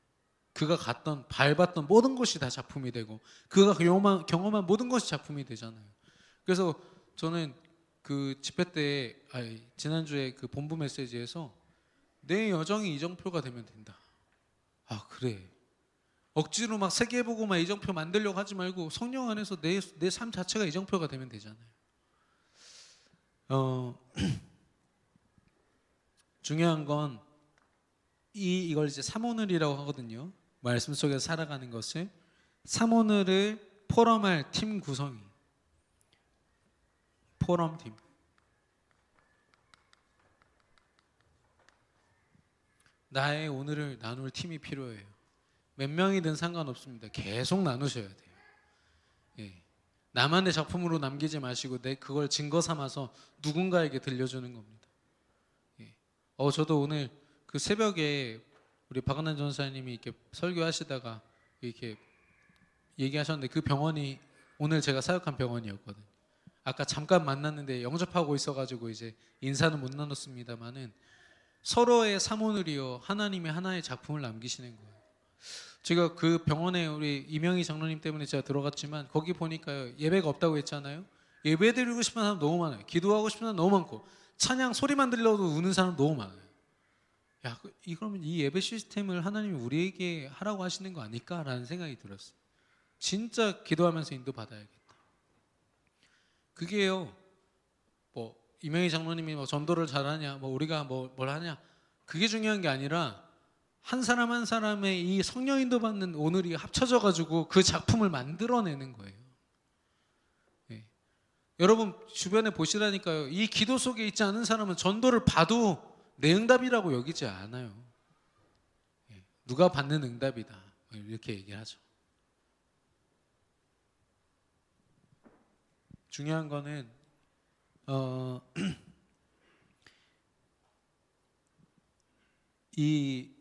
그가 갔던 밟았던 모든 것이 다 작품이 되고 그가 경험한 모든 것이 작품이 되잖아요. 그래서 저는 그 집회 때 지난주에 그 본부 메시지에서 내 여정이 이정표가 되면 된다. 그래. 억지로 막 세계보고 막 이정표 만들려고 하지 말고 성령 안에서 내 삶 자체가 이정표가 되면 되잖아요. 중요한 건 이걸 이제 삼오늘이라고 하거든요. 말씀 속에서 살아가는 것을 삼오늘을 포럼할 팀 구성이 포럼팀. 나의 오늘을 나눌 팀이 필요해요. 몇 명이든 상관없습니다. 계속 나누셔야 돼요. 예. 나만의 작품으로 남기지 마시고 그걸 증거 삼아서 누군가에게 들려주는 겁니다. 예. 저도 오늘 그 새벽에 우리 박은환 전사님이 이렇게 설교하시다가 이렇게 얘기하셨는데 그 병원이 오늘 제가 사역한 병원이었거든요. 아까 잠깐 만났는데 영접하고 있어가지고 이제 인사는 못 나눴습니다만은 서로의 사모늘이요 하나님의 하나의 작품을 남기시는 거예요. 제가 그 병원에 우리 이명희 장로님 때문에 제가 들어갔지만 거기 보니까 예배가 없다고 했잖아요. 예배 드리고 싶은 사람 너무 많아요. 기도하고 싶은 사람 너무 많고 찬양 소리만 들려도 우는 사람 너무 많아요. 그러면 이 예배 시스템을 하나님이 우리에게 하라고 하시는 거 아닐까라는 생각이 들었어요. 진짜 기도하면서 인도 받아야겠다. 그게요. 이명희 장로님이 전도를 잘하냐, 우리가 뭘 하냐, 그게 중요한 게 아니라 한 사람 한 사람의 이 성령 인도 받는 오늘이 합쳐져 가지고 그 작품을 만들어내는 거예요. 예. 여러분 주변에 보시라니까요. 이 기도 속에 있지 않은 사람은 전도를 봐도 내 응답이라고 여기지 않아요. 예. 누가 받는 응답이다 이렇게 얘기하죠. 중요한 거는 이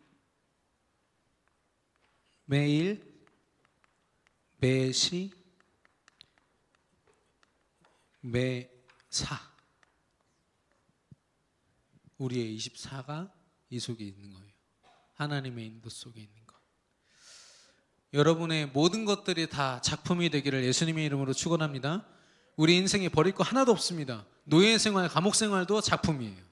매일 매시 매사 우리의 24가 이 속에 있는 거예요. 하나님의 인도 속에 있는 것. 여러분의 모든 것들이 다 작품이 되기를 예수님의 이름으로 축원합니다. 우리 인생에 버릴 거 하나도 없습니다. 노예 생활, 감옥 생활도 작품이에요.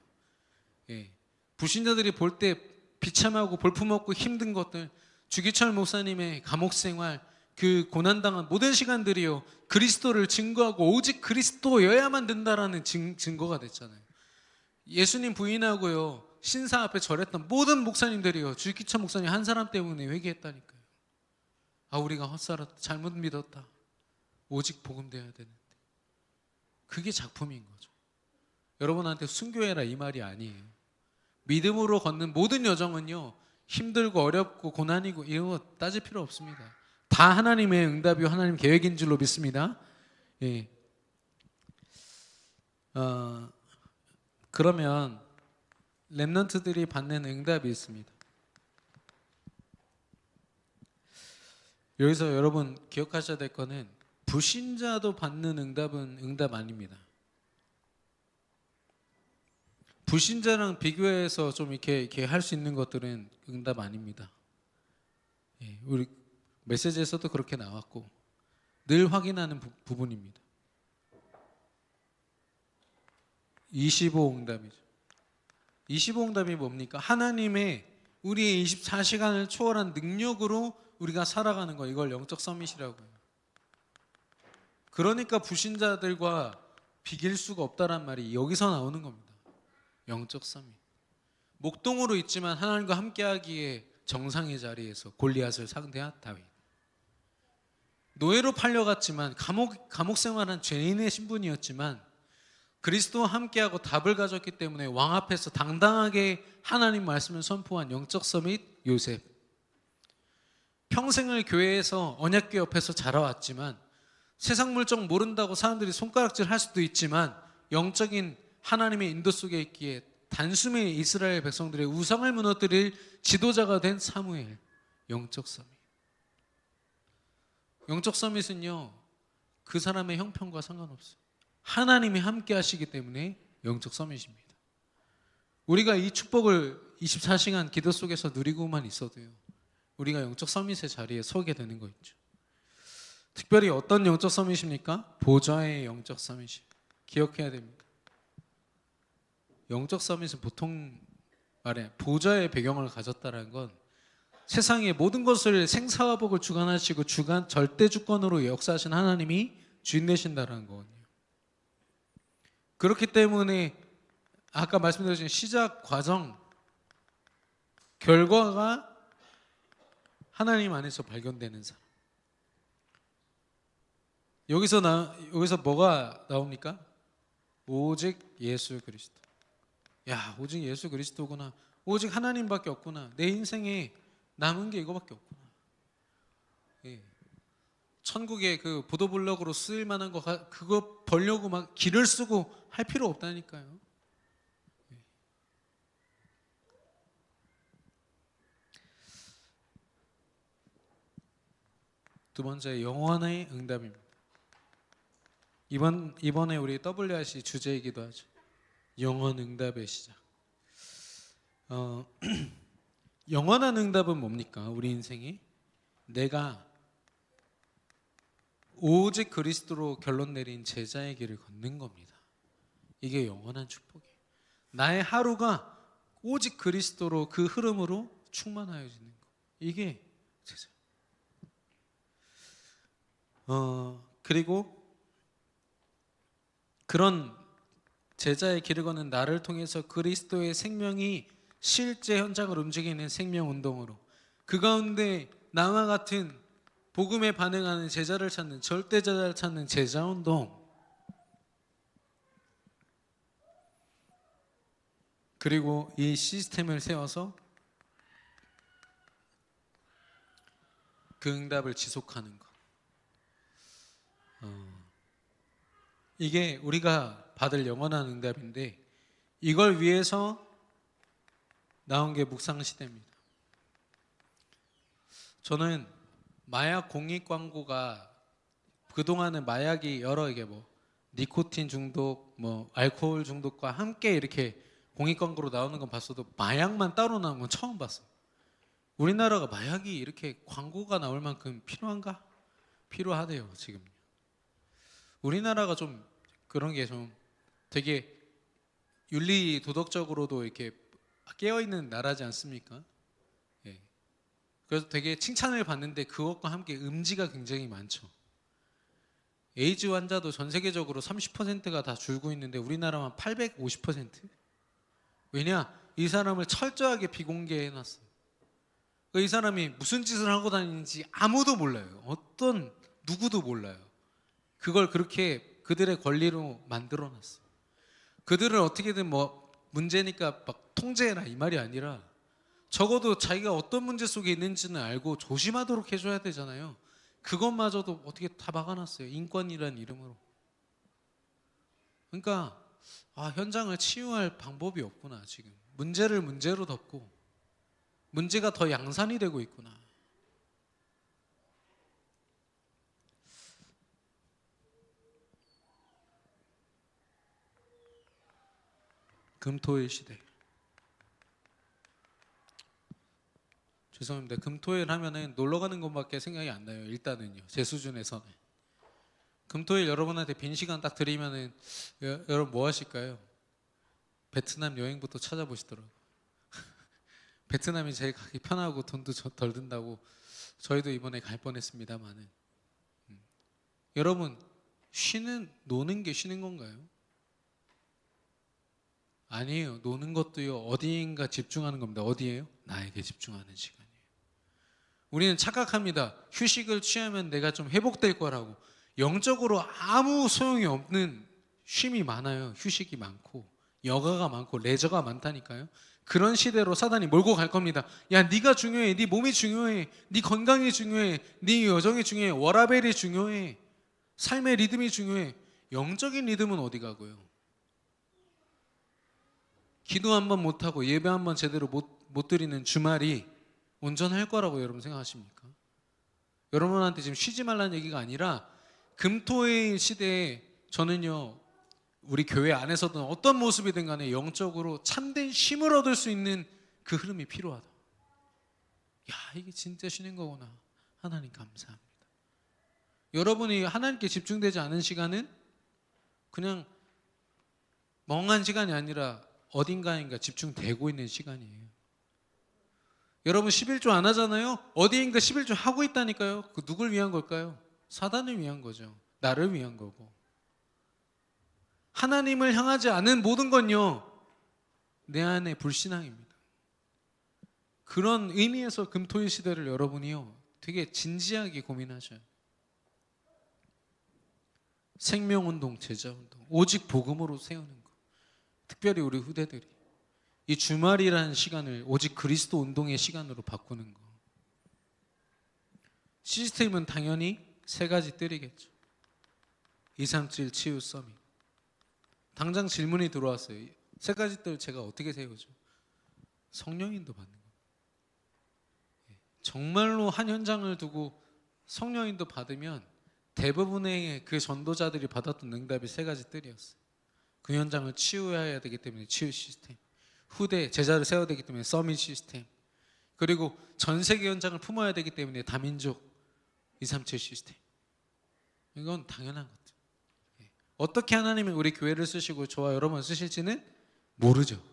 예. 불신자들이 볼 때 비참하고 볼품없고 힘든 것들, 주기철 목사님의 감옥 생활, 그 고난당한 모든 시간들이요 그리스도를 증거하고 오직 그리스도여야만 된다라는 증거가 됐잖아요. 예수님 부인하고요 신사 앞에 절했던 모든 목사님들이요 주기철 목사님 한 사람 때문에 회개했다니까요. 우리가 헛살았다, 잘못 믿었다, 오직 복음돼야 되는데. 그게 작품인 거죠. 여러분한테 순교해라 이 말이 아니에요. 믿음으로 걷는 모든 여정은요 힘들고 어렵고 고난이고 이런 거 따질 필요 없습니다. 다 하나님의 응답이요 하나님 계획인 줄로 믿습니다. 예. 그러면 렘넌트들이 받는 응답이 있습니다. 여기서 여러분 기억하셔야 될 거는 불신자도 받는 응답은 응답 아닙니다. 불신자랑 비교해서 좀 이렇게 할 수 있는 것들은 응답 아닙니다. 예, 우리 메시지에서도 그렇게 나왔고 늘 확인하는 부분입니다. 25 응답이죠. 25 응답이 뭡니까? 하나님의 우리의 24시간을 초월한 능력으로 우리가 살아가는 거, 이걸 영적 서밋이라고 해요. 그러니까 불신자들과 비길 수가 없다란 말이 여기서 나오는 겁니다. 영적 서밋. 목동으로 있지만 하나님과 함께하기에 정상의 자리에서 골리앗을 상대한 다윗. 노예로 팔려갔지만 감옥 생활한 죄인의 신분이었지만 그리스도와 함께하고 답을 가졌기 때문에 왕 앞에서 당당하게 하나님 말씀을 선포한 영적 서밋 요셉. 평생을 교회에서 언약궤 옆에서 자라왔지만 세상 물정 모른다고 사람들이 손가락질 할 수도 있지만 영적인 하나님의 인도 속에 있기에 단숨에 이스라엘 백성들의 우상을 무너뜨릴 지도자가 된 사무엘. 영적 서밋. 영적 서밋은요, 그 사람의 형편과 상관없어요. 하나님이 함께 하시기 때문에 영적 서밋입니다. 우리가 이 축복을 24시간 기도 속에서 누리고만 있어도요, 우리가 영적 서밋의 자리에 서게 되는 거 있죠. 특별히 어떤 영적 서밋입니까? 보좌의 영적 서밋이. 기억해야 됩니다. 영적 서밋은 보통 말해 보좌의 배경을 가졌다는 건 세상의 모든 것을 생사와 복을 주관하시고 절대 주권으로 역사하신 하나님이 주인 되신다는 거거든요. 그렇기 때문에 아까 말씀드린 시작 과정 결과가 하나님 안에서 발견되는 사람. 여기서 뭐가 나옵니까? 오직 예수 그리스도. 야, 오직 예수 그리스도구나. 오직 하나님밖에 없구나. 내 인생에 남은 게 이거밖에 없구나. 예. 천국에 그 보도블럭으로 쓰일 만한 거 그거 벌려고 막 길을 쓰고 할 필요 없다니까요. 예. 두 번째, 영원의 응답입니다. 이번에 우리 WRC 주제이기도 하죠. 영원 응답의 시작. 영원한 응답은 뭡니까? 우리 인생에 내가 오직 그리스도로 결론 내린 제자의 길을 걷는 겁니다. 이게 영원한 축복이에요. 나의 하루가 오직 그리스도로 그 흐름으로 충만하여지는 거. 이게 제자. 그리고 그런 제자의 길을 걷는 나를 통해서 그리스도의 생명이 실제 현장을 움직이는 생명운동으로 그 가운데 나와 같은 복음에 반응하는 제자를 찾는 절대 제자를 찾는 제자운동, 그리고 이 시스템을 세워서 그 응답을 지속하는 것. 이게 우리가 받을 영원한 응답인데 이걸 위해서 나온 게 묵상시대입니다. 저는 마약 공익 광고가 그동안은 마약이 여러 이게 뭐 니코틴 중독, 뭐 알코올 중독과 함께 이렇게 공익 광고로 나오는 건 봤어도 마약만 따로 나온 건 처음 봤어요. 우리나라가 마약이 이렇게 광고가 나올 만큼 필요한가? 필요하대요, 지금. 우리나라가 좀 그런 게 좀 되게 윤리 도덕적으로도 이렇게 깨어 있는 나라지 않습니까? 예. 그래서 되게 칭찬을 받는데 그것과 함께 음지가 굉장히 많죠. 에이즈 환자도 전 세계적으로 30%가 다 줄고 있는데 우리나라만 850%? 왜냐? 이 사람을 철저하게 비공개해놨어. 이 사람이 무슨 짓을 하고 다니는지 아무도 몰라요. 누구도 몰라요. 그걸 그렇게 그들의 권리로 만들어놨어. 그들을 어떻게든 뭐 문제니까 막 통제해라 이 말이 아니라 적어도 자기가 어떤 문제 속에 있는지는 알고 조심하도록 해줘야 되잖아요. 그것마저도 어떻게 다 막아놨어요. 인권이라는 이름으로. 그러니까 현장을 치유할 방법이 없구나. 지금 문제를 문제로 덮고 문제가 더 양산이 되고 있구나. 금토일 시대. 죄송합니다. 금토일 하면은 놀러 가는 것밖에 생각이 안 나요. 일단은요. 제 수준에서는. 금토일 여러분한테 빈 시간 딱 드리면은 여러분 뭐 하실까요? 베트남 여행부터 찾아보시더라고요. 베트남이 제일 가기 편하고 돈도 덜 든다고 저희도 이번에 갈 뻔했습니다만은 여러분 노는 게 쉬는 건가요? 아니에요. 노는 것도요 어디인가 집중하는 겁니다. 어디예요? 나에게 집중하는 시간이에요. 우리는 착각합니다. 휴식을 취하면 내가 좀 회복될 거라고. 영적으로 아무 소용이 없는 쉼이 많아요. 휴식이 많고 여가가 많고 레저가 많다니까요. 그런 시대로 사단이 몰고 갈 겁니다. 야, 네가 중요해. 네 몸이 중요해. 네 건강이 중요해. 네 여정이 중요해. 워라벨이 중요해. 삶의 리듬이 중요해. 영적인 리듬은 어디 가고요? 기도 한 번 못하고 예배 한 번 제대로 못 드리는 주말이 온전할 거라고 여러분 생각하십니까? 여러분한테 지금 쉬지 말라는 얘기가 아니라 금토일 시대에 저는요 우리 교회 안에서든 어떤 모습이든 간에 영적으로 참된 쉼을 얻을 수 있는 그 흐름이 필요하다. 야, 이게 진짜 쉬는 거구나. 하나님 감사합니다. 여러분이 하나님께 집중되지 않은 시간은 그냥 멍한 시간이 아니라 어딘가인가 집중되고 있는 시간이에요. 여러분 11조 안 하잖아요. 어디인가 11조 하고 있다니까요. 그 누굴 위한 걸까요? 사단을 위한 거죠. 나를 위한 거고. 하나님을 향하지 않은 모든 건요 내 안에 불신앙입니다. 그런 의미에서 금토일 시대를 여러분이요 되게 진지하게 고민하셔요. 생명운동, 제자운동, 오직 복음으로 세우는 거. 특별히 우리 후대들이 이 주말이라는 시간을 오직 그리스도 운동의 시간으로 바꾸는 거. 시스템은 당연히 세 가지 뜰이겠죠. 237 치유 서밋. 당장 질문이 들어왔어요. 세 가지 뜰 제가 어떻게 세우죠? 성령인도 받는 거예요. 정말로 한 현장을 두고 성령인도 받으면 대부분의 그 전도자들이 받았던 응답이 세 가지 뜰이었어요. 그 현장을 치유해야 되기 때문에 치유 시스템, 후대 제자를 세워야 되기 때문에 서밋 시스템, 그리고 전 세계 현장을 품어야 되기 때문에 다민족 237 시스템. 이건 당연한 것들. 어떻게 하나님이 우리 교회를 쓰시고 저와 여러분을 쓰실지는 모르죠.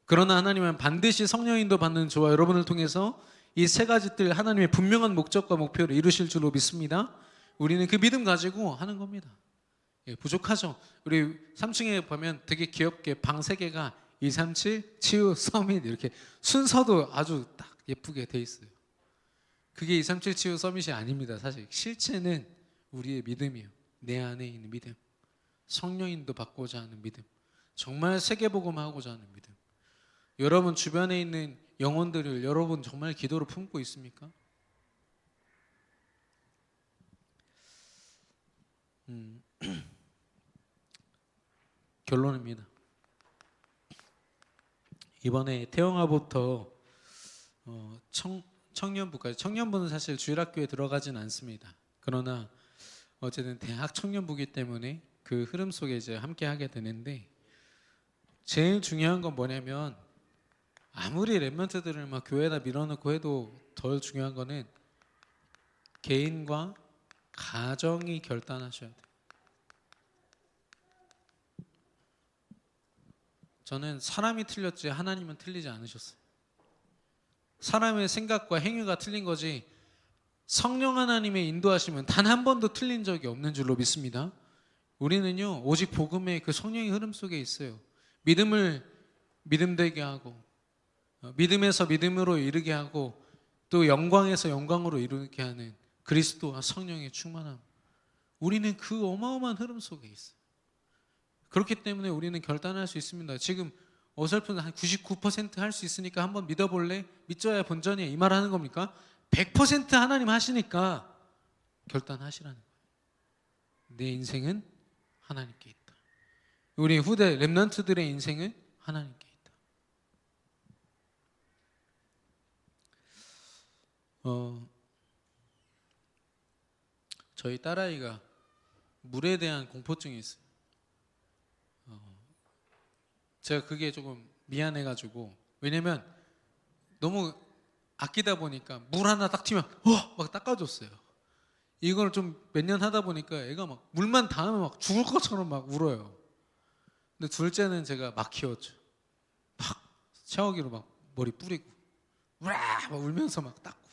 그러나 하나님은 반드시 성령인도 받는 저와 여러분을 통해서 이 세 가지 뜰 하나님의 분명한 목적과 목표를 이루실 줄로 믿습니다. 우리는 그 믿음 가지고 하는 겁니다. 부족하죠. 우리 3층에 보면 되게 귀엽게 방 3개가 237 치유 서밋 이렇게 순서도 아주 딱 예쁘게 돼 있어요. 그게 237 치유 서밋이 아닙니다. 사실 실체는 우리의 믿음이에요. 내 안에 있는 믿음, 성령인도 받고자 하는 믿음, 정말 세계복음하고자 하는 믿음. 여러분 주변에 있는 영혼들을 여러분 정말 기도로 품고 있습니까? 결론입니다. 이번에 태영아부터 청년부까지, 청년부는 사실 주일학교에 들어가진 않습니다. 그러나 어쨌든 대학 청년부기 때문에 그 흐름 속에 이제 함께 하게 되는데, 제일 중요한 건 뭐냐면 아무리 랩런트들을 막 교회에다 밀어넣고 해도 덜 중요한 거는 개인과 가정이 결단하셔야 돼요. 저는 사람이 틀렸지 하나님은 틀리지 않으셨어요. 사람의 생각과 행위가 틀린 거지 성령 하나님의 인도하심은 단 한 번도 틀린 적이 없는 줄로 믿습니다. 우리는요 오직 복음의 그 성령의 흐름 속에 있어요. 믿음을 믿음되게 하고, 믿음에서 믿음으로 이르게 하고, 또 영광에서 영광으로 이르게 하는 그리스도와 성령의 충만함. 우리는 그 어마어마한 흐름 속에 있어요. 그렇기 때문에 우리는 결단할 수 있습니다. 지금 어설픈 한 99% 할 수 있으니까 한번 믿어볼래? 믿져야 본전이야 이 말 하는 겁니까? 100% 하나님 하시니까 결단하시라는 거예요. 내 인생은 하나님께 있다. 우리 후대 랩런트들의 인생은 하나님께 있다. 저희 딸아이가 물에 대한 공포증이 있어요. 제가 그게 조금 미안해가지고, 왜냐면 너무 아끼다 보니까 물 하나 딱 튀면 막 닦아줬어요. 이걸 좀 몇 년 하다 보니까 애가 막 물만 닿으면 막 죽을 것처럼 막 울어요. 근데 둘째는 제가 막 키웠죠. 막 샤워기로 막 머리 뿌리고 우라 막 울면서 막 닦고.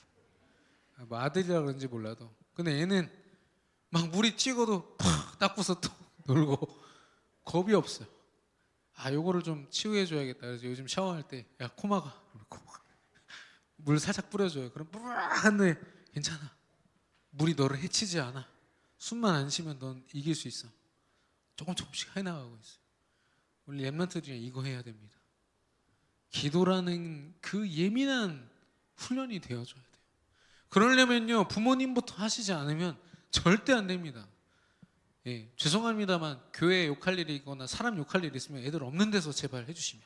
뭐 아들이라 그런지 몰라도. 근데 얘는 막 물이 튀고도 팍 닦고서 또 놀고 겁이 없어요. 아, 요거를 좀 치유해 줘야겠다. 그래서 요즘 샤워할 때 야 코마가 물 살짝 뿌려줘요. 그럼 뿌락 하는데 괜찮아. 물이 너를 해치지 않아. 숨만 안 쉬면 넌 이길 수 있어. 조금씩 해나가고 있어요. 우리 랩런트들이 이거 해야 됩니다. 기도라는 그 예민한 훈련이 되어줘야 돼요. 그러려면요 부모님부터 하시지 않으면 절대 안 됩니다. 예, 죄송합니다만 교회 욕할 일이 있거나 사람 욕할 일이 있으면 애들 없는 데서 제발 해주시면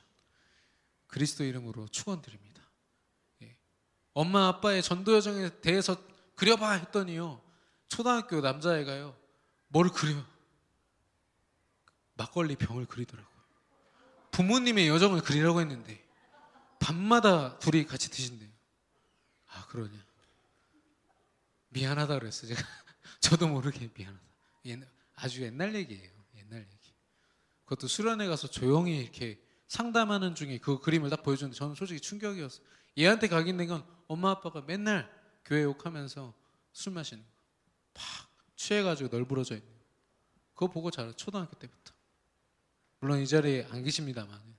그리스도 이름으로 축원드립니다. 예, 엄마 아빠의 전도 여정에 대해서 그려봐 했더니요 초등학교 남자애가요 뭘 그려? 막걸리 병을 그리더라고요. 부모님의 여정을 그리라고 했는데 밤마다 둘이 같이 드신대요. 아 그러냐? 미안하다 그랬어 제가. 저도 모르게 미안하다. 아주 옛날 얘기예요. 옛날 얘기. 그것도 수련회 가서 조용히 이렇게 상담하는 중에 그 그림을 딱 보여주는데 저는 솔직히 충격이었어요. 얘한테 각인된 건 엄마 아빠가 맨날 교회 욕하면서 술 마시는 거. 팍 취해가지고 널브러져 있는 거. 그거 보고 자랐어요. 초등학교 때부터. 물론 이 자리에 안 계십니다만.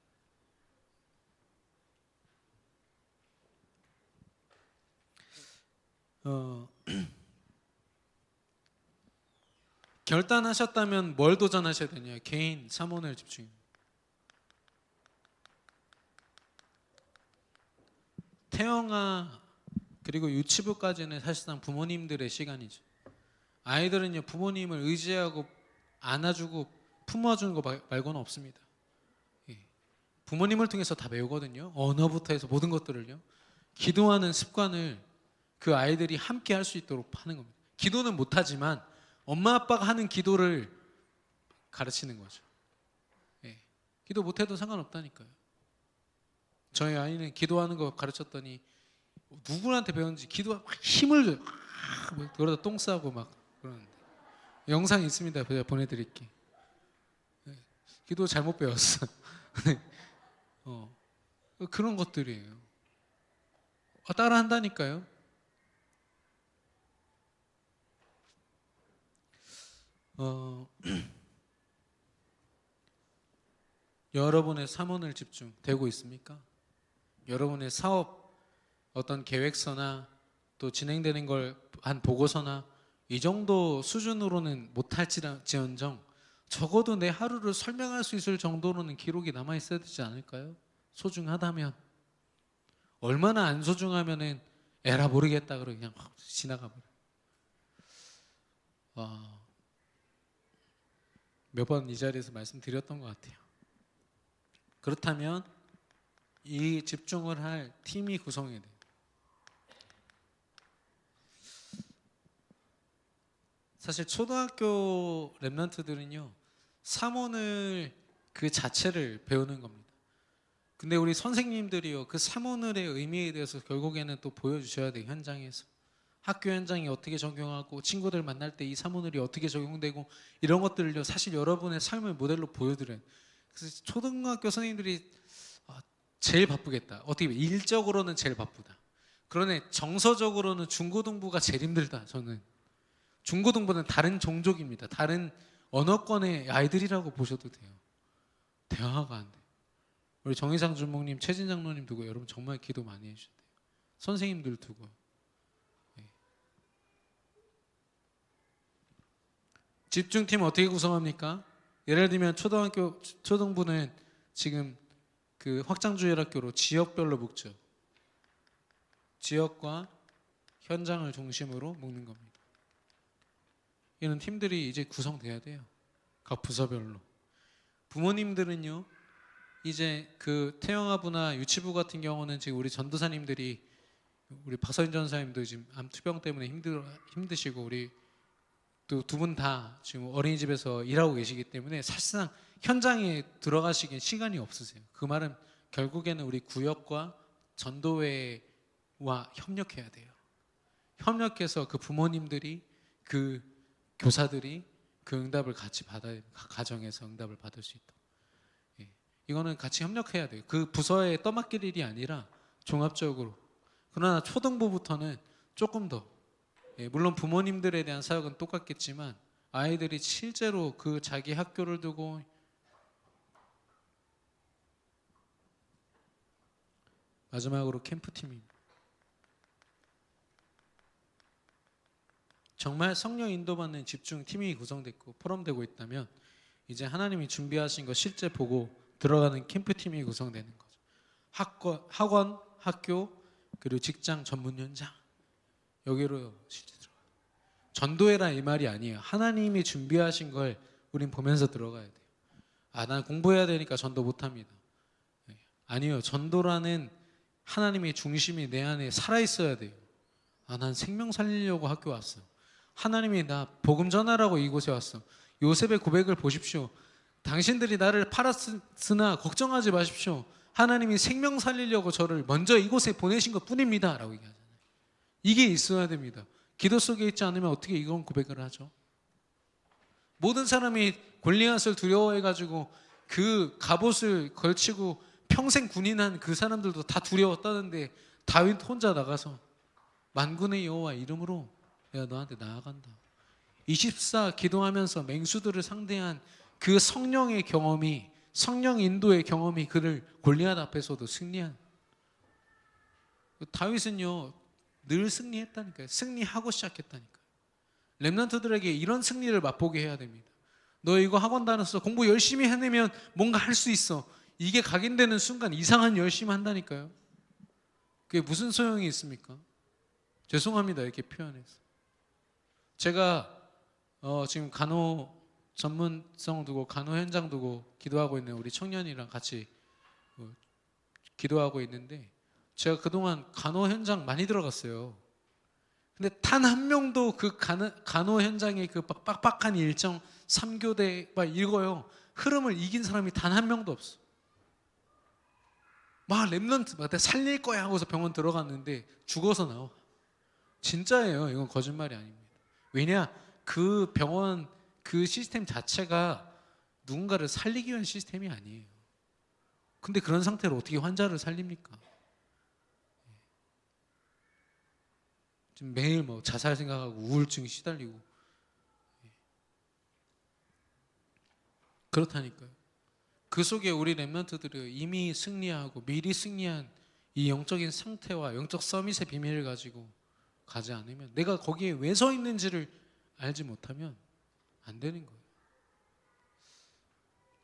결단하셨다면 뭘 도전하셔야 되냐? 개인 사모를 집중. 태영아 그리고 유치부까지는 사실상 부모님들의 시간이죠. 아이들은요 부모님을 의지하고 안아주고 품어주는 거 말고는 없습니다. 예. 부모님을 통해서 다 배우거든요. 언어부터 해서 모든 것들을요. 기도하는 습관을 그 아이들이 함께 할 수 있도록 하는 겁니다. 기도는 못하지만 엄마 아빠가 하는 기도를 가르치는 거죠. 예. 기도 못해도 상관없다니까요. 저희 아이는 기도하는 거 가르쳤더니 누구한테 배웠는지 기도가 막 힘을 줘요. 그러다 똥 싸고 막 그러는데 영상이 있습니다. 제가 보내드릴게. 예. 기도 잘못 배웠어. 그런 것들이에요. 따라 한다니까요. 여러분의 사모를 집중되고 있습니까? 여러분의 사업 어떤 계획서나 또 진행되는 걸 한 보고서나 이 정도 수준으로는 못할지언정 적어도 내 하루를 설명할 수 있을 정도로는 기록이 남아 있어야 되지 않을까요? 소중하다면. 얼마나 안 소중하면은 에라 모르겠다 그러고 그냥 확 지나가 버려. 몇 번 이 자리에서 말씀드렸던 것 같아요. 그렇다면 이 집중을 할 팀이 구성해야 돼요. 사실 초등학교 랩런트들은요 사모늘 그 자체를 배우는 겁니다. 근데 우리 선생님들이요 그 사모늘의 의미에 대해서 결국에는 또 보여주셔야 돼요. 현장에서 학교 현장이 어떻게 적용하고 친구들 만날 때 이 사모늘이 어떻게 적용되고 이런 것들을요 사실 여러분의 삶을 모델로 보여드려요. 그래서 초등학교 선생님들이 제일 바쁘겠다. 어떻게 보면 일적으로는 제일 바쁘다. 그러네 정서적으로는 중고등부가 제일 힘들다. 저는 중고등부는 다른 종족입니다. 다른 언어권의 아이들이라고 보셔도 돼요. 대화가 안 돼요. 우리 정희상 주목님, 최진 장로님 두고 여러분 정말 기도 많이 해주셔야 돼요. 선생님들 두고. 네. 집중팀 어떻게 구성합니까? 예를 들면 초등부는 지금 그 확장주일학교로 지역별로 묶죠. 지역과 현장을 중심으로 묶는 겁니다. 이런 팀들이 이제 구성돼야 돼요. 각 부서별로. 부모님들은요. 이제 그 태영아부나 유치부 같은 경우는 지금 우리 전도사님들이 우리 박서인 전사님도 지금 암투병 때문에 힘드시고 우리 또 두 분 다 지금 어린이집에서 일하고 계시기 때문에 사실상 현장에 들어가시기엔 시간이 없으세요. 그 말은 결국에는 우리 구역과 전도회와 협력해야 돼요. 협력해서 그 부모님들이, 그 교사들이 그 응답을 같이 받아야, 가정에서 응답을 받을 수 있도록. 예. 이거는 같이 협력해야 돼요. 그 부서에 떠맡길 일이 아니라 종합적으로. 그러나 초등부부터는 조금 더, 물론 부모님들에 대한 사역은 똑같겠지만 아이들이 실제로 그 자기 학교를 두고 마지막으로 캠프팀입니다. 정말 성령 인도받는 집중팀이 구성됐고 포럼되고 있다면 이제 하나님이 준비하신 거 실제 보고 들어가는 캠프팀이 구성되는 거죠. 학원, 학교, 그리고 직장 전문 현장, 여기로 실제 들어가요. 전도회라 이 말이 아니에요. 하나님이 준비하신 걸 우린 보면서 들어가야 돼요. 난 공부해야 되니까 전도 못합니다. 아니요. 전도라는 하나님의 중심이 내 안에 살아있어야 돼요. 난 생명 살리려고 학교 왔어. 하나님이 나 복음 전하라고 이곳에 왔어. 요셉의 고백을 보십시오. 당신들이 나를 팔았으나 걱정하지 마십시오. 하나님이 생명 살리려고 저를 먼저 이곳에 보내신 것 뿐입니다 라고 얘기하잖아요. 이게 있어야 됩니다. 기도 속에 있지 않으면 어떻게 이런 고백을 하죠? 모든 사람이 골리앗을 두려워해가지고 그 갑옷을 걸치고 평생 군인한 그 사람들도 다 두려웠다는데 다윗 혼자 나가서 만군의 여호와 이름으로 내가 너한테 나아간다. 24 기도하면서 맹수들을 상대한 그 성령의 경험이, 성령 인도의 경험이 그를 골리앗 앞에서도 승리한. 다윗은요 늘 승리했다니까요. 승리하고 시작했다니까요. 렘넌트들에게 이런 승리를 맛보게 해야 됩니다. 너 이거 학원 다녔어. 공부 열심히 해내면 뭔가 할 수 있어. 이게 각인되는 순간 이상한 열심히 한다니까요. 그게 무슨 소용이 있습니까? 죄송합니다 이렇게 표현해서. 제가 지금 간호 전문성 두고 간호 현장 두고 기도하고 있는 우리 청년이랑 같이 기도하고 있는데 제가 그동안 간호 현장 많이 들어갔어요. 근데 단 한 명도 그 간호 현장의 그 빡빡한 일정 3교대 막 이거요 흐름을 이긴 사람이 단 한 명도 없어. 막 렘넌트 막 내가 살릴 거야 하고서 병원 들어갔는데 죽어서 나와. 진짜예요. 이건 거짓말이 아닙니다. 왜냐? 그 병원 그 시스템 자체가 누군가를 살리기 위한 시스템이 아니에요. 근데 그런 상태로 어떻게 환자를 살립니까? 지금 매일 뭐 자살 생각하고 우울증 시달리고 그렇다니까요. 그 속에 우리 렘넌트들이 이미 승리하고 미리 승리한 이 영적인 상태와 영적 서밋의 비밀을 가지고 가지 않으면, 내가 거기에 왜 서 있는지를 알지 못하면 안 되는 거예요.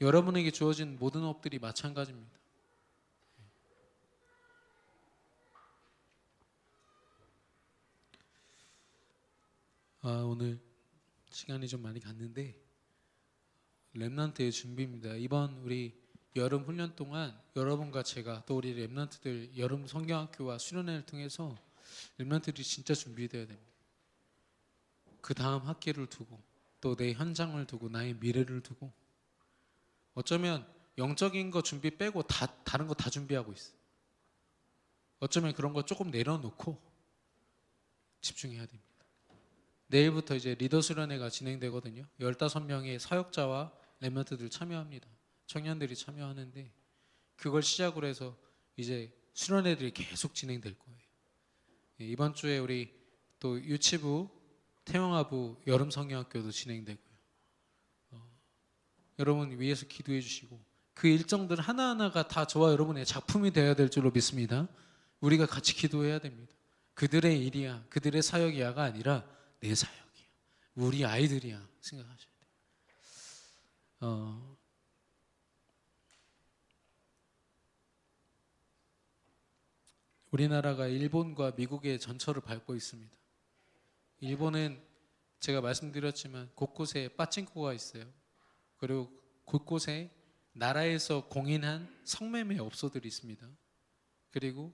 여러분에게 주어진 모든 업들이 마찬가지입니다. 오늘 시간이 좀 많이 갔는데 렘넌트의 준비입니다. 이번 우리 여름 훈련 동안 여러분과 제가 또 우리 렘넌트들 여름 성경학교와 수련회를 통해서 렘넌트들이 진짜 준비되어야 됩니다. 그 다음 학기를 두고 또 내 현장을 두고 나의 미래를 두고 어쩌면 영적인 거 준비 빼고 다른 거 다 준비하고 있어요. 어쩌면 그런 거 조금 내려놓고 집중해야 됩니다. 내일부터 이제 리더 수련회가 진행되거든요. 15명의 사역자와 렘넌트들 참여합니다. 청년들이 참여하는데 그걸 시작으로 해서 이제 수련회들이 계속 진행될 거예요. 이번 주에 우리 또 유치부, 태영아부 여름 성경학교도 진행되고요. 여러분 위해서 기도해 주시고 그 일정들 하나하나가 다 저와 여러분의 작품이 되어야 될 줄로 믿습니다. 우리가 같이 기도해야 됩니다. 그들의 일이야, 그들의 사역이야가 아니라 내 사역이야, 우리 아이들이야 생각하셔야 돼요. 우리나라가 일본과 미국의 전철을 밟고 있습니다. 일본은 제가 말씀드렸지만 곳곳에 빠찡코가 있어요. 그리고 곳곳에 나라에서 공인한 성매매 업소들이 있습니다. 그리고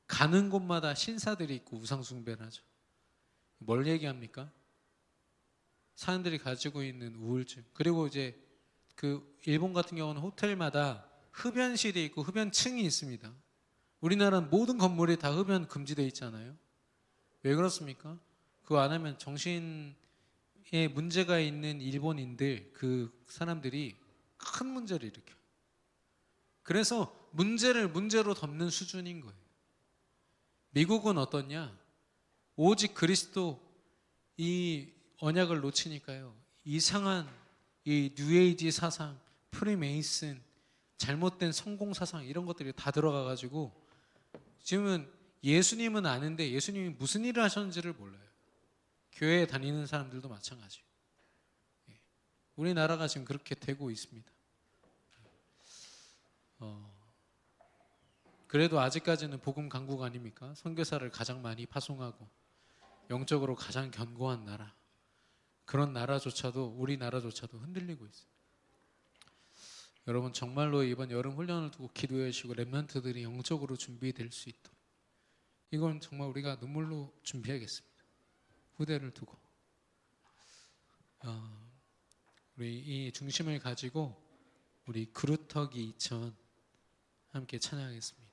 가는 곳마다 신사들이 있고 우상숭배를 하죠. 뭘 얘기합니까? 사람들이 가지고 있는 우울증. 그리고 이제 그 일본 같은 경우는 호텔마다 흡연실이 있고 흡연층이 있습니다. 우리나라는 모든 건물이 다 흡연 금지되어 있잖아요. 왜 그렇습니까? 그거 안 하면 정신에 문제가 있는 일본인들 그 사람들이 큰 문제를 일으켜요. 그래서 문제를 문제로 덮는 수준인 거예요. 미국은 어떻냐? 오직 그리스도 이 언약을 놓치니까요. 이상한 이 뉴에이지 사상, 프리메이슨, 잘못된 성공 사상 이런 것들이 다 들어가 가지고 지금은 예수님은 아는데 예수님이 무슨 일을 하셨는지를 몰라요. 교회에 다니는 사람들도 마찬가지예요. 예. 우리나라가 지금 그렇게 되고 있습니다. 그래도 아직까지는 복음 강국 아닙니까? 선교사를 가장 많이 파송하고 영적으로 가장 견고한 나라. 그런 나라조차도 우리나라조차도 흔들리고 있어요. 여러분 정말로 이번 여름 훈련을 두고 기도해 주시고 렘넌트들이 영적으로 준비될 수 있도록 이건 정말 우리가 눈물로 준비하겠습니다. 후대를 두고 우리 이 중심을 가지고 우리 그루터기 2000 함께 찬양하겠습니다.